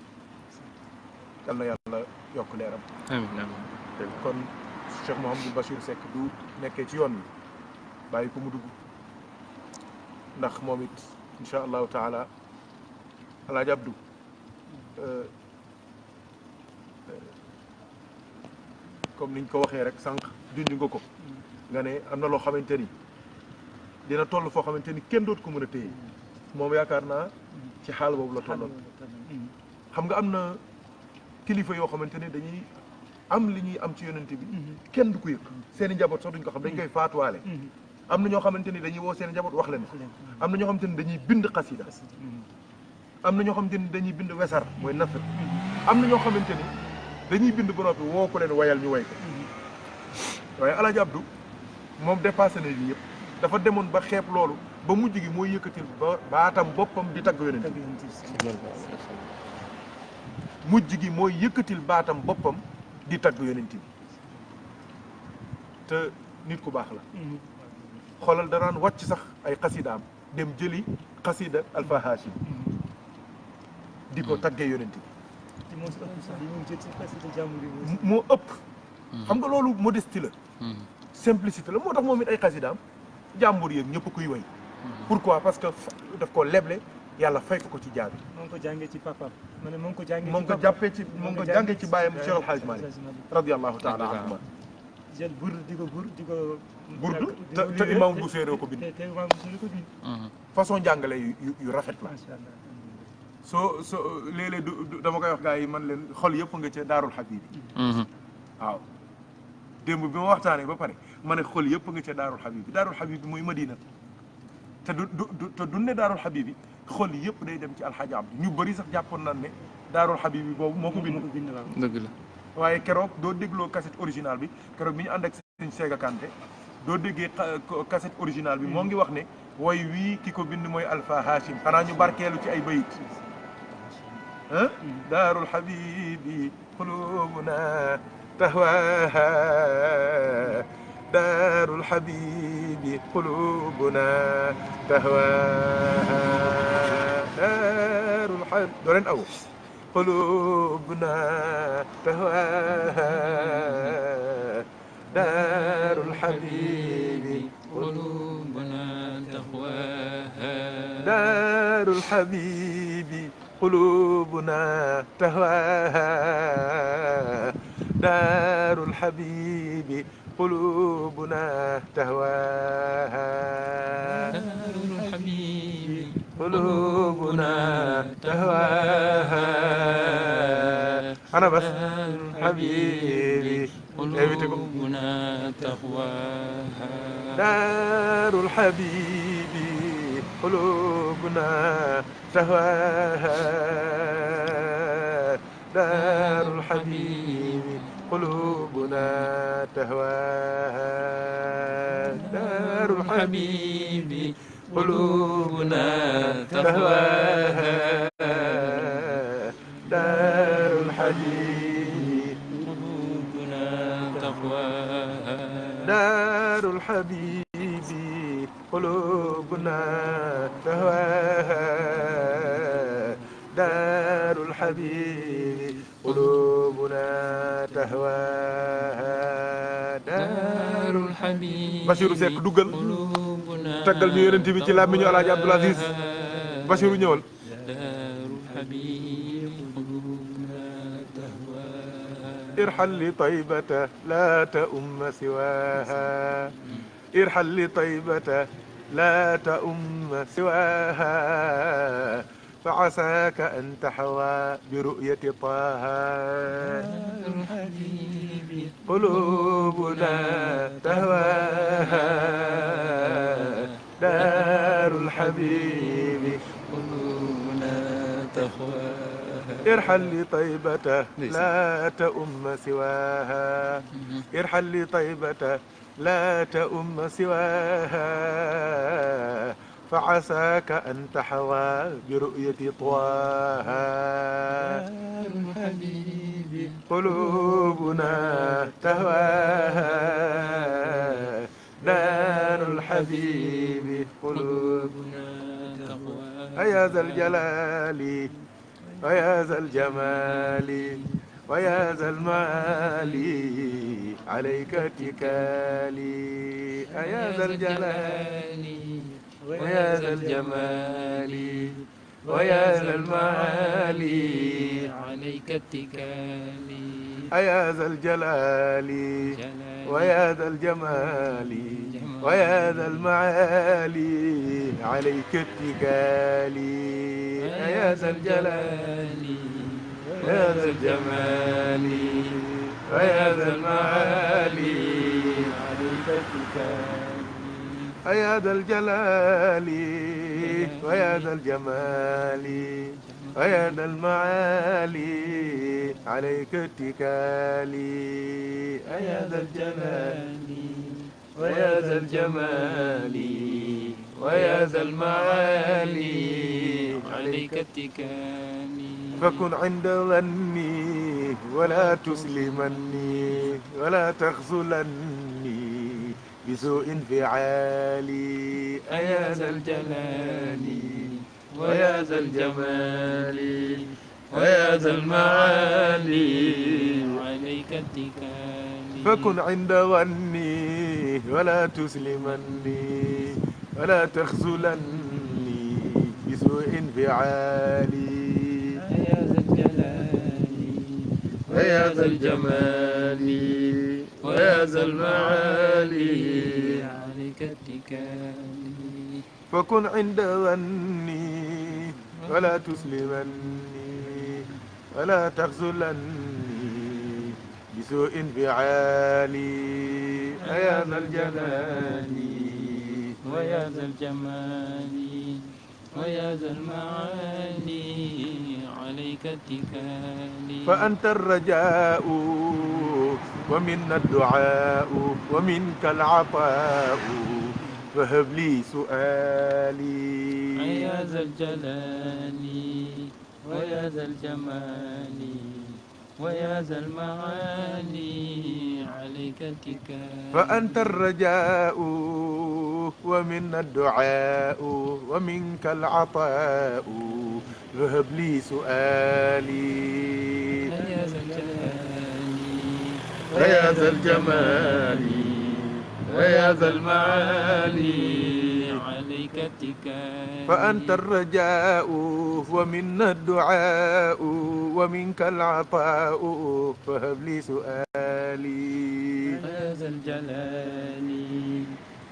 yal na yàlla yokk leeram amiin amiin kon Cheikh Mouhamadou Bachir Seck du nekkee ci yoon wi bàyyi ko mu dugg ndax moom it incha allahu taala Alaaji Abdou comme niñ ko waxee rek sànq junj nga ko nga ne am na loo xamante ni dina toll foo xamante ni kenn dootu ko mën a téye moom yaakaar naa ci xaal boobu la tolloon xam nga am na kilifa yoo xamante ni dañuy am li ñuy am ci yonent bi kenn du ko yëg seen i njaboot sax duñ ko xam dañ koy faatuwaale am na ñoo xamante ni dañuy woo seen i njaboot wax leen am na ñoo xamante ni dañuy bind xasida am na ñoo xamante ni dañuy bind wesar mooy nasr am na ñoo xamante ni dañuy bind ba noppi woo ko leen wayal ñu way ko waaye Alaaji Abdou moom dépassé na lii yëpp dafa demoon ba xeeb loolu ba mujj gi mooy yëkkatil ba baatam boppam di tagg yonent bi mujj gi mooy yëkkatil baatam boppam di tagg yonent bi te nit ku baax la xoolal danaan wàcc sax ay xasidaam dem jëli xasida Alfa Hachim di ko taggee yonent bi moo ëpp xam nga loolu modestie la simplicité la moo tax moom it ay xasidaam jàmbur yéeg ñëpp kuy way pourquoi parce que daf ko leble yàlla fay ko ci jaabi moom ko jàngee ci papaam ma ne moom ko jàngee ci moom ko jàppee ci moom ko jàngee ci bàyyam Cheikh El Hadj Malick radiyallahu taala anhuma jël burdu di ko burdu te imam bu séeré ko bind te imam bu séeré ko bind façon jàngale yu rafet la macha allah soo léeg-léeg dama koy wax gars yi man leen xol yëpp nga ca daarul habibi waaw démb bi ma waxtaanee ba pare ma ne xol yëpp nga ca daarul habibi daarul habibi mooy Madina te du ne daarul habibi xol yëpp day dem ci alxaaji Abdu ñu bëri sax jàppoon naan ne daarul habibi boobu moo ko bind dëgg la waaye keroog doo dégloo cassette original bi keroog bi ñu ànd ak sëñ Sega Kanté doo déggee cassette original bi moo ngi wax ne woy wii ki ko bind mooy Alfa Hachim xanaa ñu barkeelu ci ay bayit daarul habibi qulubuna tahwaha دار الحبيب قلوبنا تهواها دار الحبيب دورين أو قلوبنا تهواها دار الحبيب قلوبنا تهواها دار الحبيب قلوبنا تهواها دار الحبيب قلوبنا تهواها دار الحبيب قلوبنا تهواها أنا بس حبيبي قلوبنا تهواها دار الحبيب قلوبنا تهواها دار الحبيب قلوبنا تهواها دار الحبيب قلوبنا تهواها دار الحبيب قلوبنا تهواها دار الحبيب قلوبنا تهواها دار الحبيب قلوبنا تهواها دار الحبيب Bachirou Seck duggal قلوبنا taggal ñu yonent bi ci làmmiñu Alaaji Abdoul Aziz Bachirou ñëwal دار الحبيب قلوبنا تهواها ارحل لطيبة لا تؤم سواها ارحل لطيبة لا تؤم سواها فعساك أن تحوى برؤية طه الحبيب قلوبنا تهواها دار الحبيب قلوبنا تهواها ارحل لطيبة لا تؤم سواها ارحل لطيبة لا تؤم سواها فعساك أن تحوى برؤية طه الحبيب قلوبنا تهواها دار الحبيب قلوبنا تهواها يا ذا الجلال ويا ذا الجمال ويا ذا المعالي عليك اتكالي يا ذا الجلال ويا ذا الجمال ويا ذا المعالي عليك اتكالي يا ذا الجلال ويا ذا الجمال ويا ذا المعالي عليك اتكالي يا ذا الجلال ويا ذا الجمال ويا ذا المعالي عليك اتكالي يا ذا الجلال ويا ذا الجمال ويا ذا المعالي عليك اتكالي يا ذا الجلال ويا ذا الجمال ويا ذا المعالي عليك اتكالي فكن عند ظني ولا تسلمني ولا تخذلني بسوء انفعالي يا ذا الجلال ويا ذا الجمال ويا ذا المعالي عليك اتكالي فكن عند ظني ولا تسلمني ولا تخذلني بسوء انفعالي يا ذا الجلال ويا ذا الجمال ويا ذا المعالي عليك اتكالي فكن عند ظني ولا تسلمني ولا تخذلني بسوء انفعالي يا ذا الجلال ويا ذا الجمال ويا ذا المعالي عليك اتكالي فأنت الرجاء ومنا الدعاء ومنك العطاء فهب لي سؤالي يا ذا الجلال ويا ذا الجمال ويا ذا المعالي عليك اتكال فأنت الرجاء ومنا الدعاء ومنك العطاء فهب لي سؤالي يا ذا الجلال ويا ذا الجمال ويا ذا المعالي عليك اتكال فأنت الرجاء ومنا الدعاء ومنك العطاء فهب لي سؤالي ويا ذا الجلال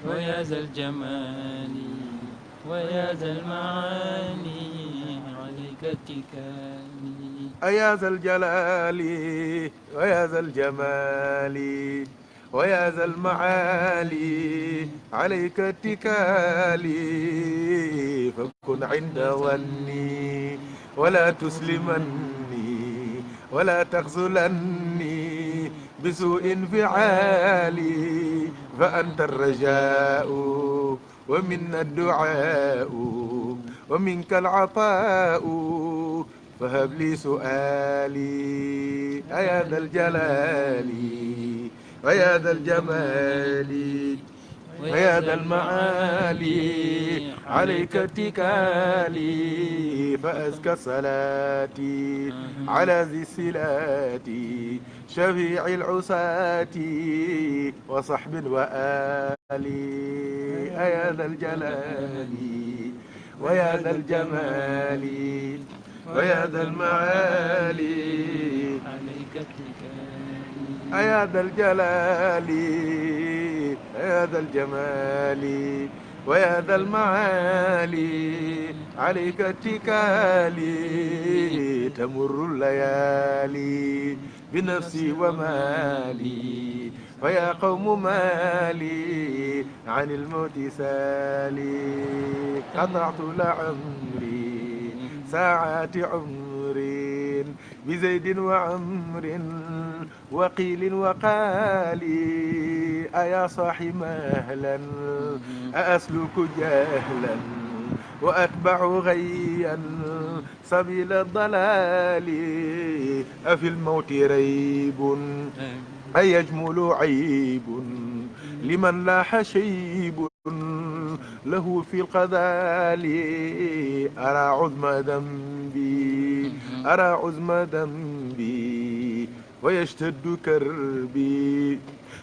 ويا ذا الجمال ويا ذا المعاني عليك اتكالي أيا ذا الجلال ويا ذا الجمال ويا ذا المعالي عليك اتكالي فكن عند ظني ولا تسلمني ولا تخذلني بسوء انفعالي فأنت الرجاء ومنا الدعاء ومنك العطاء فهب لي سؤالي أيا ذا الجلال ويا ذا الجمال ويا ذا المعالي عليك اتكالي فأزكى صلاتي على ذي الصلات شفيع العصاة وصحب وآلي أيا ذا الجلال ويا ذا الجمال ويا ذا المعالي عليك اتكالي أيا ذا الجلال يا ذا الجمال ويا ذا المعالي عليك اتكالي تمر الليالي بنفسي ومالي فيا قوم مالي عن الموت سالي قطعت لعمري ساعات عمري بزيد وعمر وقيل وقالي أيا صاحي مهلا أأسلك جهلا وأتبع غيا سبيل الضلال أفي الموت ريب أيجمل عيب لمن لاح شيب له في القذال أرى عظم ذنبي أرى عظم ذنبي ويشتد كربي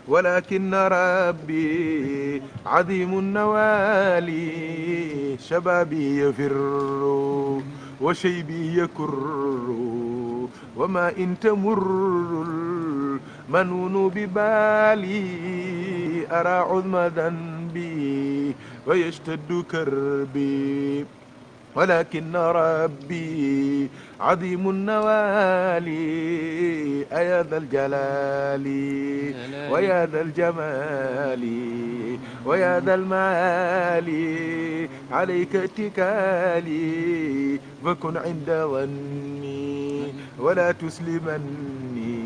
ولكن ربي عظيم النوال شبابي يفر وشيبي يكر وما إن تمر المنون ببالي أرى عظم ذنبي ويشتد كربي ولكن ربي عظيم النوال أيا ذا الجلال ويا ذا الجمال ويا ذا المعالي عليك اتكالي فكن عند ظني ولا تسلمني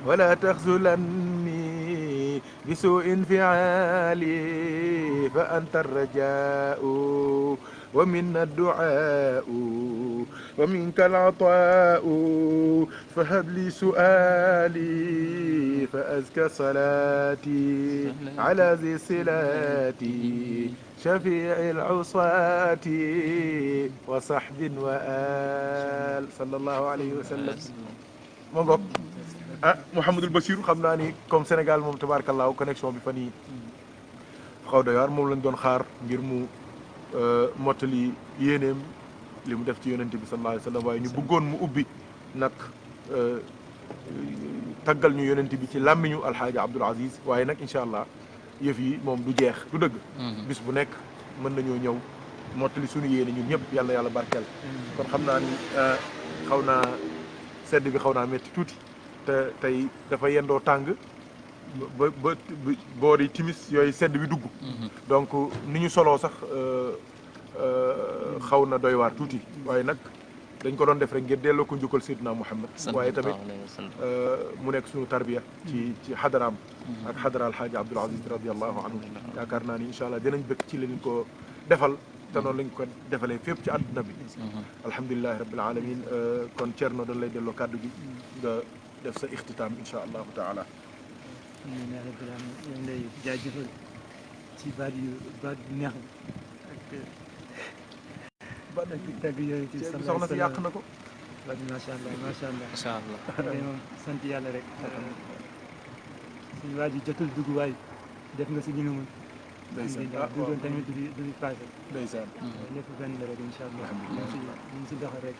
ولا تخذلني بسوء انفعالي فأنت الرجاء ومنا الدعاء ومنك العطاء فهب لي سؤالي فأزكى صلاتي على ذي صلاتي شفيع العصاة وصحب وآل صلى الله عليه وسلم moo ngoog ah Mouhamadul Bachir xam naa ni comme Sénégal moom tabaarkallaahu connexion bi fan yii xaw doy waar moom lañ doon xaar ngir mu mottali yéeneem li mu def ci yonente bi sallallahu alayhi wa sallam waaye ñu bëggoon mu ubbi nag taggal ñu yonente bi ci làmmiñu alxaaja Abdoul Aziz waaye nag incha allah yëf yi moom du jeex du dëgg bis bu nekk mën nañoo ñëw mottali suñu yéene ñun ñëpp yàlla na yàlla barkeel kon xam naa ni xaw naa sedd bi xaw naa métti tuuti te tey dafa yendoo tàng ba boori timis yooyu sedd bi dugg donc ni ñu soloo sax xaw na doy waar tuuti waaye nag dañ ko doon def rek ngir delloo ko njukkal Seydina Muhammad waaye tamit mu nekk suñu tarbiya ci xadaraam ak xadara alxaaji Abdoul Aziz radiallahu anhu yaakaar naa ni incha allah dinañ bëgg ci leen ko defal te noonu lañ ko defalee fépp ci àdduna bi alhamdulilahi rabbil alamin kon Thierno dañ lay delloo kàddu gi nga def sa ixtitaam insha allahu taala. alhamdulilah rabbil alamin ñoo ngi lay jaajëfal ci baat bu neex bi ak tagg yooyu ci soxna si yàq na ko. macha allah macha allah macha allah. ngay moom sant yàlla rek suñu waa ji jotul dugg waay def nga si li nga mën. ndeysaan duggoon tamit du fi passé. ndeysaan lépp benn la rek incha allah ñu si doxal rek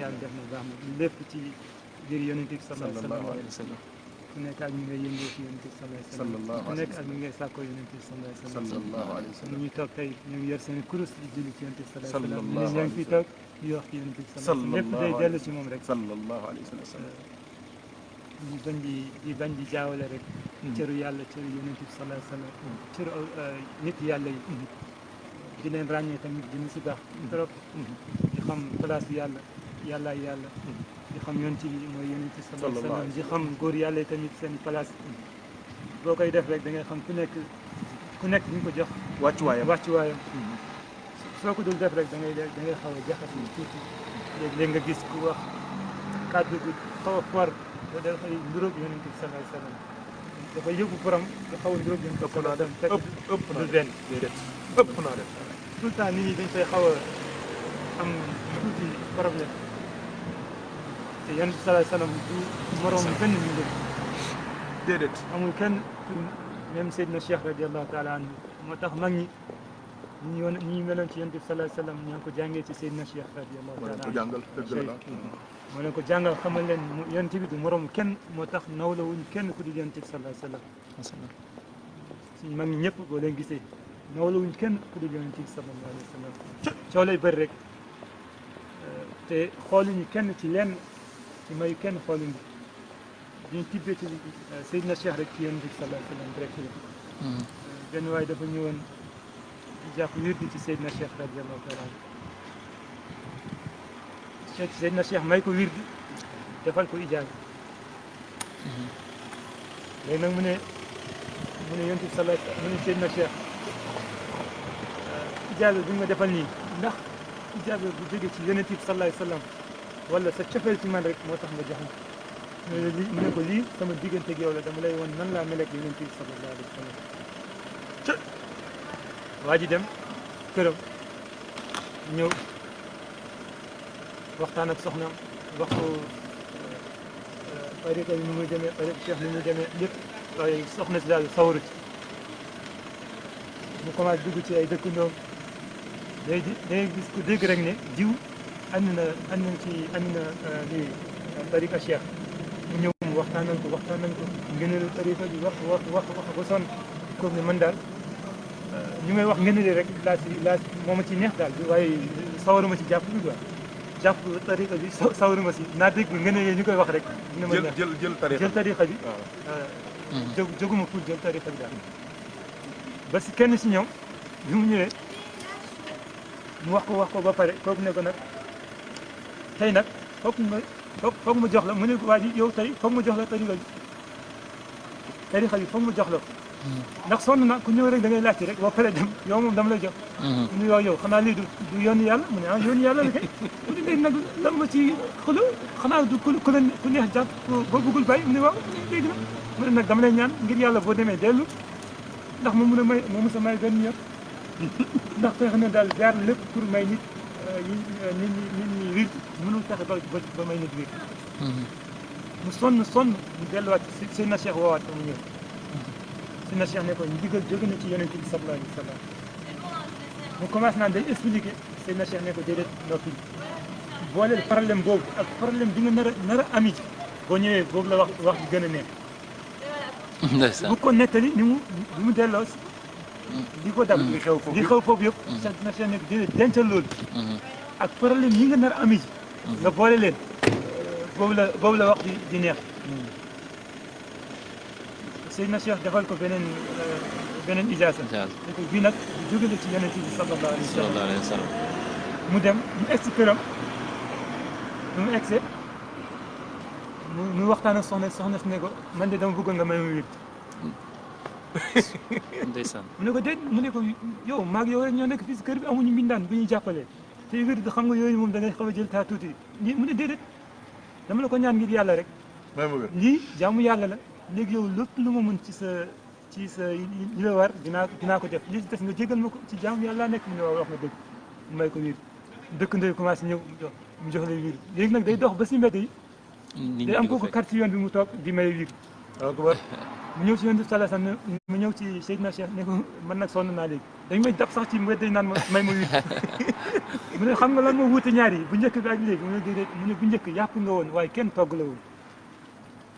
yàlla def na baax na lépp ci biir yonent bi sallallahu alayhi wa sallam ku nekk ak ñi ngay yëngoo ci yonent bi sallallahu alayhi wa sallam ku nekk ak ñi ngay sàkkoo yonent bi sallallahu alayhi wa sallam ñu toog tey ñu ngi yor seen kurus di julli ci yonent bi sallallahu alayhi wa sallam ñoo ngi fi toog di wax ci yonent bi sallallahu alayhi wa sallam lépp day dellu ci moom rek sallallahu alayhi wa sallam di bañ di jaawale rek cëru yàlla cëru yonent bi sallallahu alayhi wa sallam cëru nit yàlla yi di leen ràññee tamit dina si baax trop di xam place bi yàlla di xam yonent bi mooy yonent bi sallallahu alayhi wa sallam di xam góor yàlla yi tamit seen place boo koy def rek da ngay xam ku nekk di nga ko jox wàccuwaayam soo ko dul def rek da ngay xaw a jaxase tuuti léegi nga gis ku wax kàddu gu xaw a fort dafay nduróog yonent bi sallallahu alayhi wa sallam dafay yóbbu borom da xaw a nduróog yonent bi sallallahu alayhi wa sallam ëpp dul benn ëpp naa def tout le temps nit ñi dañ fay xaw a am tuuti problème te yonent bi sallallahu alayhi wa sallam du moroom benn mbir déedéet amul kenn même Seydina Cheikh radiallahu taala anhu moo tax mag ñi ñi meloon ci yonent bi sallallahu alayhi wa sallam ñoo ngi ko jàngee ci Seydina Cheikh radiallahu taala anhu ko jàngal dëgg la moo leen ko jàngal xamal leen yonent bi du moroom kenn moo tax nawla wuñ kenn ku dul yonent bi sallallahu alayhi wa sallam suñu mag ñi ñëpp boo leen gisee nawla wuñ kenn ku dul yonent bi sallallahu alayhi wa sallam coo lay bëri rek te xooluñu kenn ci lenn ci mayu kenn xooluñu diñu tibbee ci Seydina Cheikh rek ci yonent bi sallallahu alayhi wa sallam direct la benn waaye dafa ñëwoon jàpp wirdi ci Seydina Cheikh radiallahu taala anhu Seydina Cheikh may ko wirdi defal ko ijaaza léegi nag mu ne yonent bi sallallahu alayhi wa sallam mu ne Seydina Cheikh ijaaza bi nga defal nii ndax ijaaza bu jóge ci yonent bi sallallahu alayhi wa sallam wala sa cofeel ci man rek moo tax nga jox mu ne ko lii sama diggante ak yow la dama lay woon nan laa mel ak yonent bi sallallahu alayhi wa sallam waa ji dem këram ñëw waxtaan ak soxnaam wax ko tariqa bi ni muy demee tariqa Cheikh ni muy demee lépp waaye soxna si daal sawaru ci mu commencé dugg ci ay dëkkandoom day gis ku dégg rek ne diw andi na lii tariqa Cheikh mu ñëw mu waxtaan nañ ko ngëneelu tariqa bi wax ba sonn comme ne man daal ñu ngay wax ngëneel rek laa moo ma ci neex daal waaye sawaruma ci jàpp bi quoi jàpp tariqa bi sawaruma si naa dégg ngëneel ñu koy wax rek dina ma neex jël tariqa bi jóguma pour jël tariqa bi daal ba si kenn si ñoom bi mu ñëwee mu wax ko ba pare kooku ne ko nag tey nag foog ma jox la mu ne ko waa ji yow tey foog ma jox la tariqa bi foog ma jox la ko ndax sonn na ku ñëw rek da ngay laajte rek boo paree dem yow moom dama lay jox mu ne yow xanaa lii du yoonu yàlla mu ne yoonu yàlla la kay mu ne léegi nag lan ma ci xulu xanaa du ku neex jàpp boo bëggul bàyyi mu ne waaw léegi nag mu ne nag dama lay ñaan ngir yàlla boo demee dellu ndax moo mos a may benn yëpp ndax fexe na daal jaar lépp pour may nit ñi riir mënul fexe ba may nit riir mu sonn mu delluwaat Seydina Cheikh woowaat ko mu ñëw Seydina Cheikh ne ko ndigal jóge na ci yonent bi sallallahu alayhi wa sallam mu commencé naan day expliqué Seydina Cheikh ne ko déedéet noppi booleel problème boobu ak problème bi nga nar a ami ji boo ñëwee boobu la wax ji gën a neex bu ko nettali ni mu delloo li ko dab li xew foofu yëpp Seydina Cheikh ne ko déedéet dencal loolu ak problème yi nga nar a ami ji nga boole leen boobu la wax di neex Seydina Cheikh defal ko beneen ijaasa ne ko bii nag jóge la ci yonent bi sallallahu alayhi wa sallam mu dem mu egsi këram mu egsee mu waxtaan ak soxna si ne ko man de dama bëggoon nga may ma wird ndeysaan mu ne ko déet mu ne ko yow maag yow rek ñoo nekk fii si kër bi amuñu mbindaan bu ñuy jàppalee te wird xam nga yooyu moom da ngay xaw a jël taa tuuti lii mu ne déedéet dama la ko ñaan ngir yàlla rek may ma wér lii jaamu yàlla la léegi yow lépp lu ma mën ci sa li la war dinaa ko def li si des nga jégal ma ko ci jaamu yàlla nekk mu ne waaw wax nga dëgg mu may ko wiir dëkk ndey commencé ñëw mu jox lay wiir léegi nag day dox ba si mbedd yi day am kooku carte yoon bi mu toog di may wiir mu ñëw si yonent bi sallallahu alayhi wasallam mu ñëw ci Seydina Cheikh ne ko man nag sonn naa léegi dañ may dab sax ci mbedd dañ naan ma may ma wiir mu ne xam nga lan moo wuute ñaar yi bu njëkk bi ak léegi mu ne déedéet mu ne bu njëkk yàpp nga woon waaye kenn togg la woon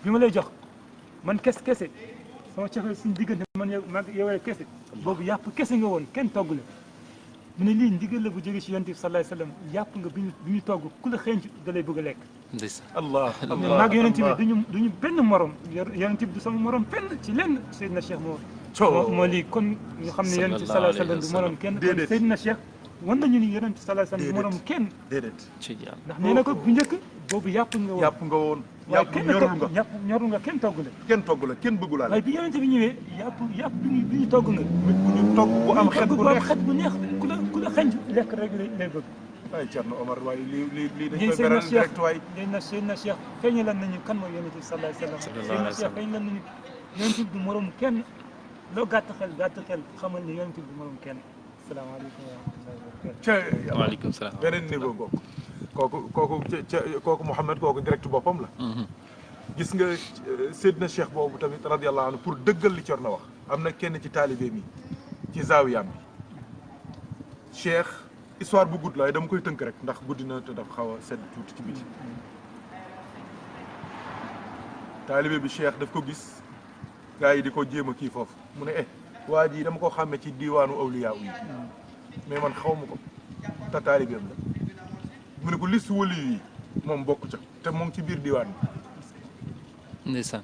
bi ma lay jox man kese sama cofeel suñu diggante man yow kese boobu yàpp kese nga woon kenn togg la mu ne lii ndigal la bu jógee si yonent bi sallallahu alayhi wasallam yàpp nga bi ñu togg ku la xeeñ da lay bëgg a lekk allah maag yonent bi duñu benn morom yonent bi du sama morom fenn ci lenn Seydina Cheikh moo lii kon ñu xam ne yonent bi sallallahu alayhi wasallam du morom kenn kon Seydina Cheikh wan nañu ni yonent bi sallallahu alayhi wasallam du morom kenn ndax nee na ko bu njëkk boobu yàpp nga woon yàpp ñorul nga kenn togg la kenn bëggu laa waaye bi yonent bi ñëwee yàpp bi ñu togg nga bu ñu togg bu am xet bu neex ku la xañ lekk rek lay bëgg ay Thierno Omar waaye lii dañ koy beral direct waay Seydina Cheikh feeñalal nañu kan mooy yonent bi sallallahu alayhi wasallam Seydina Cheikh feeñalal nañu yonent bi du morom kenn loo gàtt xel xamal ni yonent bi du morom kenn salaamaaleykum wa rahmatullahi wa barakatuh waaleykum salaam beneen niveau kooku Mouhamed kooku direct boppam la gis nga Seydina Cheikh boobu tamit radiyallahu anhu pour dëggal li Thierno wax am na kenn ci taalibe mi ci zaawiyam bi Cheikh histoire bu gudd la dama koy tënk rek ndax guddi na te dafa xaw a sedd tuuti ci biti taalibe bi Cheikh daf ko gis gars yi di ko jéem a kii foofu mu ne waa ji dama ko xàmme ci diiwaanu awliya yi mais man xaw ma ko te taalibeem la mu ne ko liste wali yi moom bokk ca te moom ci biir diiwaan bi ndeysaan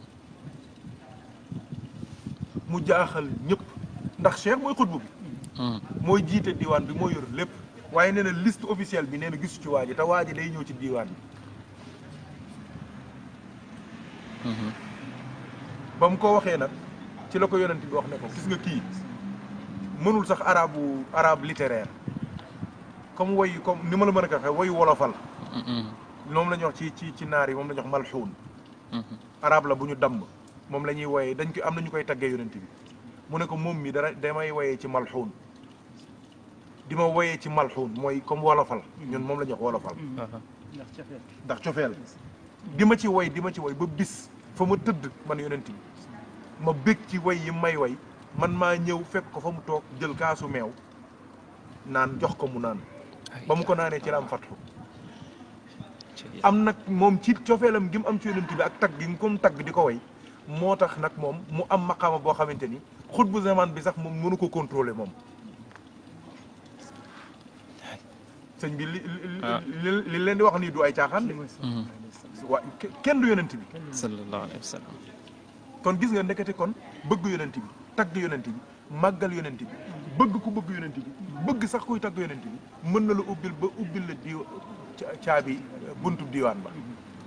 mu jaaxal ñëpp ndax Cheikh mooy xutbu bi mooy jiite diiwaan bi mooy yor lépp waaye nee na liste officielle bi nee na gisu ci waa ji te waa ji day ñëw ci diiwaan bi ba mu ko waxee nag ci la ko yonent bi wax ne ko gis nga kii mënul sax arabe littéraire comme woy comme ni ma la mën a ko waxee woyu wolofal moom la ñuy wax ci naar yi moom la ñuy wax malxuun arabe la bu ñu damm moom la ñuy woyee dañ ko am na ñu koy taggee yonent bi mu ne ko moom mi damay woyee ci malxuun di ma woyee ci malxuun mooy comme wolofal ñun moom la ñuy wax wolofal ndax cofeel di ma ci woy ba bis fa ma tëdd man yonent bi ma bég ci woy yi may woy man maa ñëw fekk ko fa mu toog jël kaasu meew naan jox ko mu naan ba mu ko naanee ci la am fatxu am nag moom ci cofeelam gi mu am ci yonent bi ak tagg gi mu ko tagg di ko woy moo tax nag moom mu am maqaama boo xamante ni xutbu zaman bi sax moom mënu ko contrôler moom sëñ bi li leen di wax nii du ay caaxaan de waa kenn du yonent bi sallallahu alayhi wa sallam kon gis nga ndekete kon bëgg yonent bi tagg yonent bi màggal yonent bi bëgg ku bëgg yonent bi bëgg sax kuy tagg yonent bi mën na la ubbil la caabi buntu diwaan ba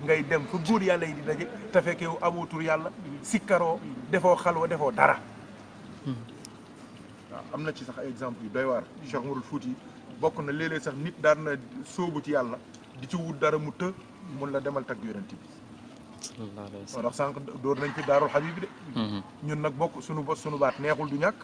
ngay dem fa góor yàlla yi di daje te fekk yow amoo tur yàlla sikkaroo defoo xalwa defoo dara waaw am na ci sax ay exemple yu doy waar Cheikh Umarul Fouti bokk na léeg-léeg sax nit daan na sóobu ci yàlla di ci wut dara mu të mun la demal tagg yonent bi sallallahu alayhi wa moo sallam tax sànq door nañ fi daarul xabib de ñun nag bokk suñu baat neexul du ñàkk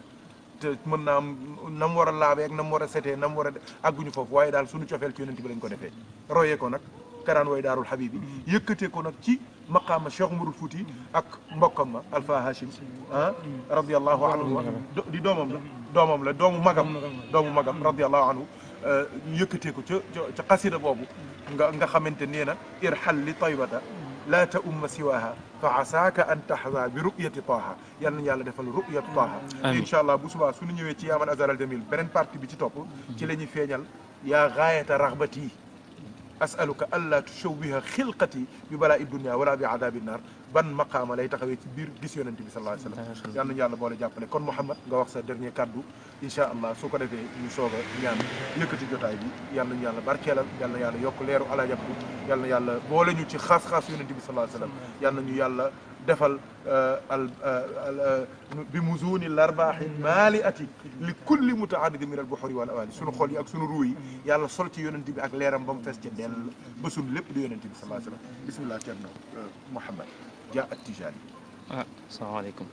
te mën naa am na mu war a laabee ak na mu war a setee na mu war a àgguñu foofu waaye daal suñu cofeel ci yonent bi lañ ko defee royee ko nag karaan way daarul xabib bi yëkkatee ko nag ci maqaama Cheikh Umarul Fouti ak mbokkam ma Alpha Hachim radiallahu anhu di doomam la doomu magam radiallahu anhu yëkkatee ko ca xasida boobu nga xamante nee na irxal li taybata laa ta umma siwaha fa asaaka an tahza bi ru'yati taaha yal nañu yàlla defal ru'yati taaha incha allah bu subaa suñu ñëwee ci yaaman azal al jamil beneen partie bi ci topp ci la ñuy feeñal yaa gaayata raxbati asaluka alla tushawwiha xilqati bi balaa i dunia wala bi adabi naar ban maqaama lay taxawee ci biir gis yonent bi sallallahu alayhi wa sallam yal nañu yàlla boole jàppale kon Mouhamed nga wax sa dernier kaddu incha allah su ko defee ñu soog a ñaan yëkkati jotaay bi yal nañu yàlla barkeelal yal na yàlla yokk leeru ala jabdu yal na yàlla boole ñu ci xaas-xaas yonent bi sallallahu alayhi wa sallam yal nañu yàlla defal bi muzuni l-arbaahi maali'ati li kulli mutaadidi min al-buhuri wal awaani sunu xol yi ak sunu ruu yi yàlla sol ci yonent bi ak leeram ba mu fees ci dell ba sunu lépp di yonent bi sallallahu alayhi wa sallam bismillah Thierno Mouhamed Dia At-Tijani. asalaamaaleykum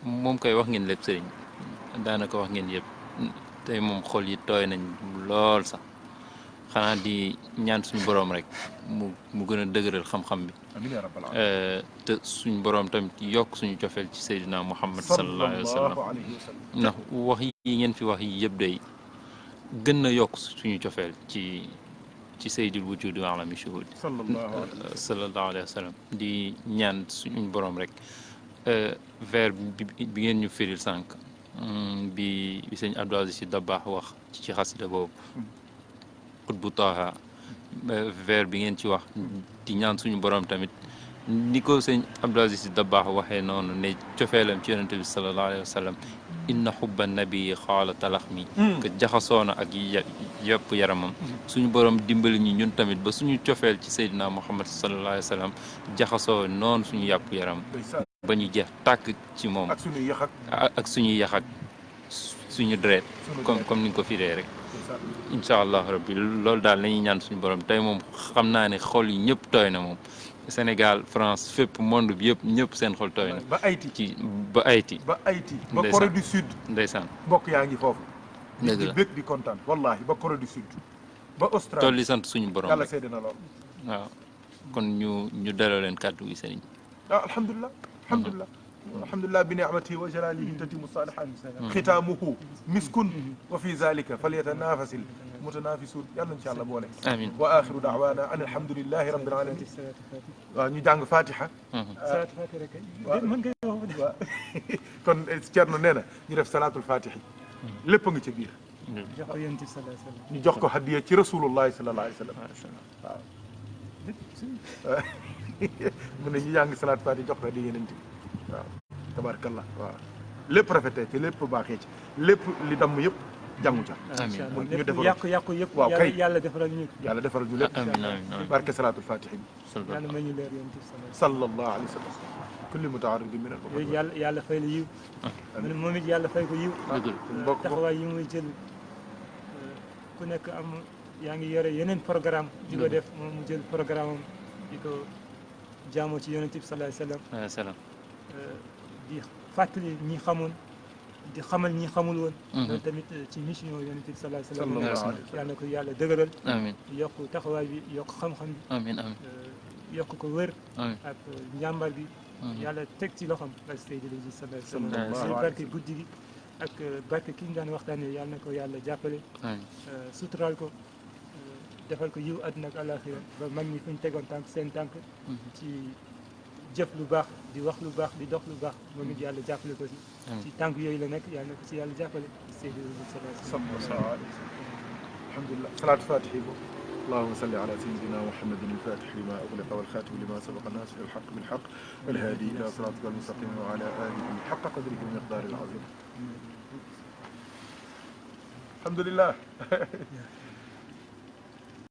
moom koy wax ngeen lépp sëriñ daanaka wax ngeen yëpp tey moom xol yi tooy nañ lool sax xanaa di ñaan suñu boroom rek mu gën a dëgëral xam-xam bi amiin yaa rabbal aalamiin te suñu boroom tamit yokk suñu cofeel ci Seydina Muhammad sallallahu alayhi wa sallam ndax wax yi ngeen fi wax yi yëpp day gën na yokk suñu cofeel ci sayyidul wujudi wa alami shuhud sallallahu alayhi wa sallam di ñaan suñu boroom rek vers bi ngeen ñu firil sànq bi sëñ Abdou Aziz Sy Dabakh wax ci xasida boobu Qutbu Taha vers bi ngeen ci wax di ñaan suñu borom tamit ni ko sëñ Abdou Aziz Sy Dabakh waxee noonu ne cofeelam ci yonente bi sallallahu alayhi wa sallam inna xubba nabii xaala talax mi que jaxasoona ak yëpp yaramam suñu borom dimbali ñi ñun tamit ba suñu cofeel ci Seydina Muhammad sallallahu alayhi wa sallam jaxasoo noonu suñu yàpp yaram ba ñu jeex tàkk ci moom ak suñuy yax ak suñuy yax ak suñu deret comme ni nga ko firee rek incha allah rabbi loolu daal la ñuy ñaan suñu borom tey moom xam naa ne xol yi ñëpp tooy na moom Sénégal France fépp monde bi yëpp ñëpp seen xol tooy na ba Haïti ba Haïti ba Corée du Sud ndeysaan mbokk yaa ngi foofu dëgg di la bëgg di kontaan wallahi ba Corée du Sud ba Australie tool li sant suñu borom yàlla rek seede na lool waaw kon ñu daloo leen kàddu gi sëriñ alhamdulilah alhamdulilah alhamdulilah bi ni'matihi wa jalalihi tatimu salihat xitaamuhu miskun wa fi zalika falyatanafasil mutanafisun yàlla nañ ci yàlla boole amiin wa axiru daawana an alhamdulilahi rabbil alamin waaw ñu jàng fatiha waaw kon Thierno nee na ñu def salaatul fatihi lépp a ngi ci biir jox ko yonent bi sallallahu alayhi wa sallam ñu jox ko hadiya ci rasulullahi sallallahu alayhi wa sallam waaw mu ne ñu jàng salaat fatiha jox ko hadiya yonent bi waaw tabarakallah waaw lépp rafetee ci lépp baaxee ci lépp li damm yëpp jàngu ca amiin ñu defal yàqu yëpp waaw kay yàlla defaral ñu yàlla defaral ñu lépp amiin amiin barke salaatul fatiha bi yàlla may ñu leer yonent bi sallallahu alayhi wa sallam kulli mutaaridin min al yooyu yàlla fay la yiw mu ne moom it yàlla fay ko yiw bokk taxawaay yi muy jël ku nekk yaa ngi yore yeneen programme di ko def moom mu jël programme am di ko jaamoo ci yonent bi sallallahu alayhi wa sallam di fàttali ñi xamoon di xamal ñi xamul woon loolu tamit ci mission yonent bi sallallahu alayhi wa sallam yàlla na ko yàlla dëgëral amiin yokk taxawaay bi yokk xam-xam bi amiin amiin yokk ko wér amiin ak njàmbar bi yàlla teg ci loxam ak Seydil Hadji sallallahu alayhi wa sallam barke guddi gi ak barke ki ñu daan waxtaanee yàlla na ko yàlla jàppale suturaal ko defal ko yiw àdduna ak àllaaxira ba mag ñi fu ñu tegoon tànk seen tànk ci jëf lu baax di wax lu baax di dox lu baax moom it yàlla jàppale ko si ci tànk yooyu la nekk yàlla na ko si yàlla jàppale Seydil Hadji sallallahu alayhi wa sallam alhamdulilah salaatu fatihi bo اللهم صل على سيدنا محمد الفاتح لما أغلق والخاتم لما سبق الناصر الحق بالحق والهادي إلى صراطك المستقيم وعلى آله حق قدره ومقداره العظيم الحمد لله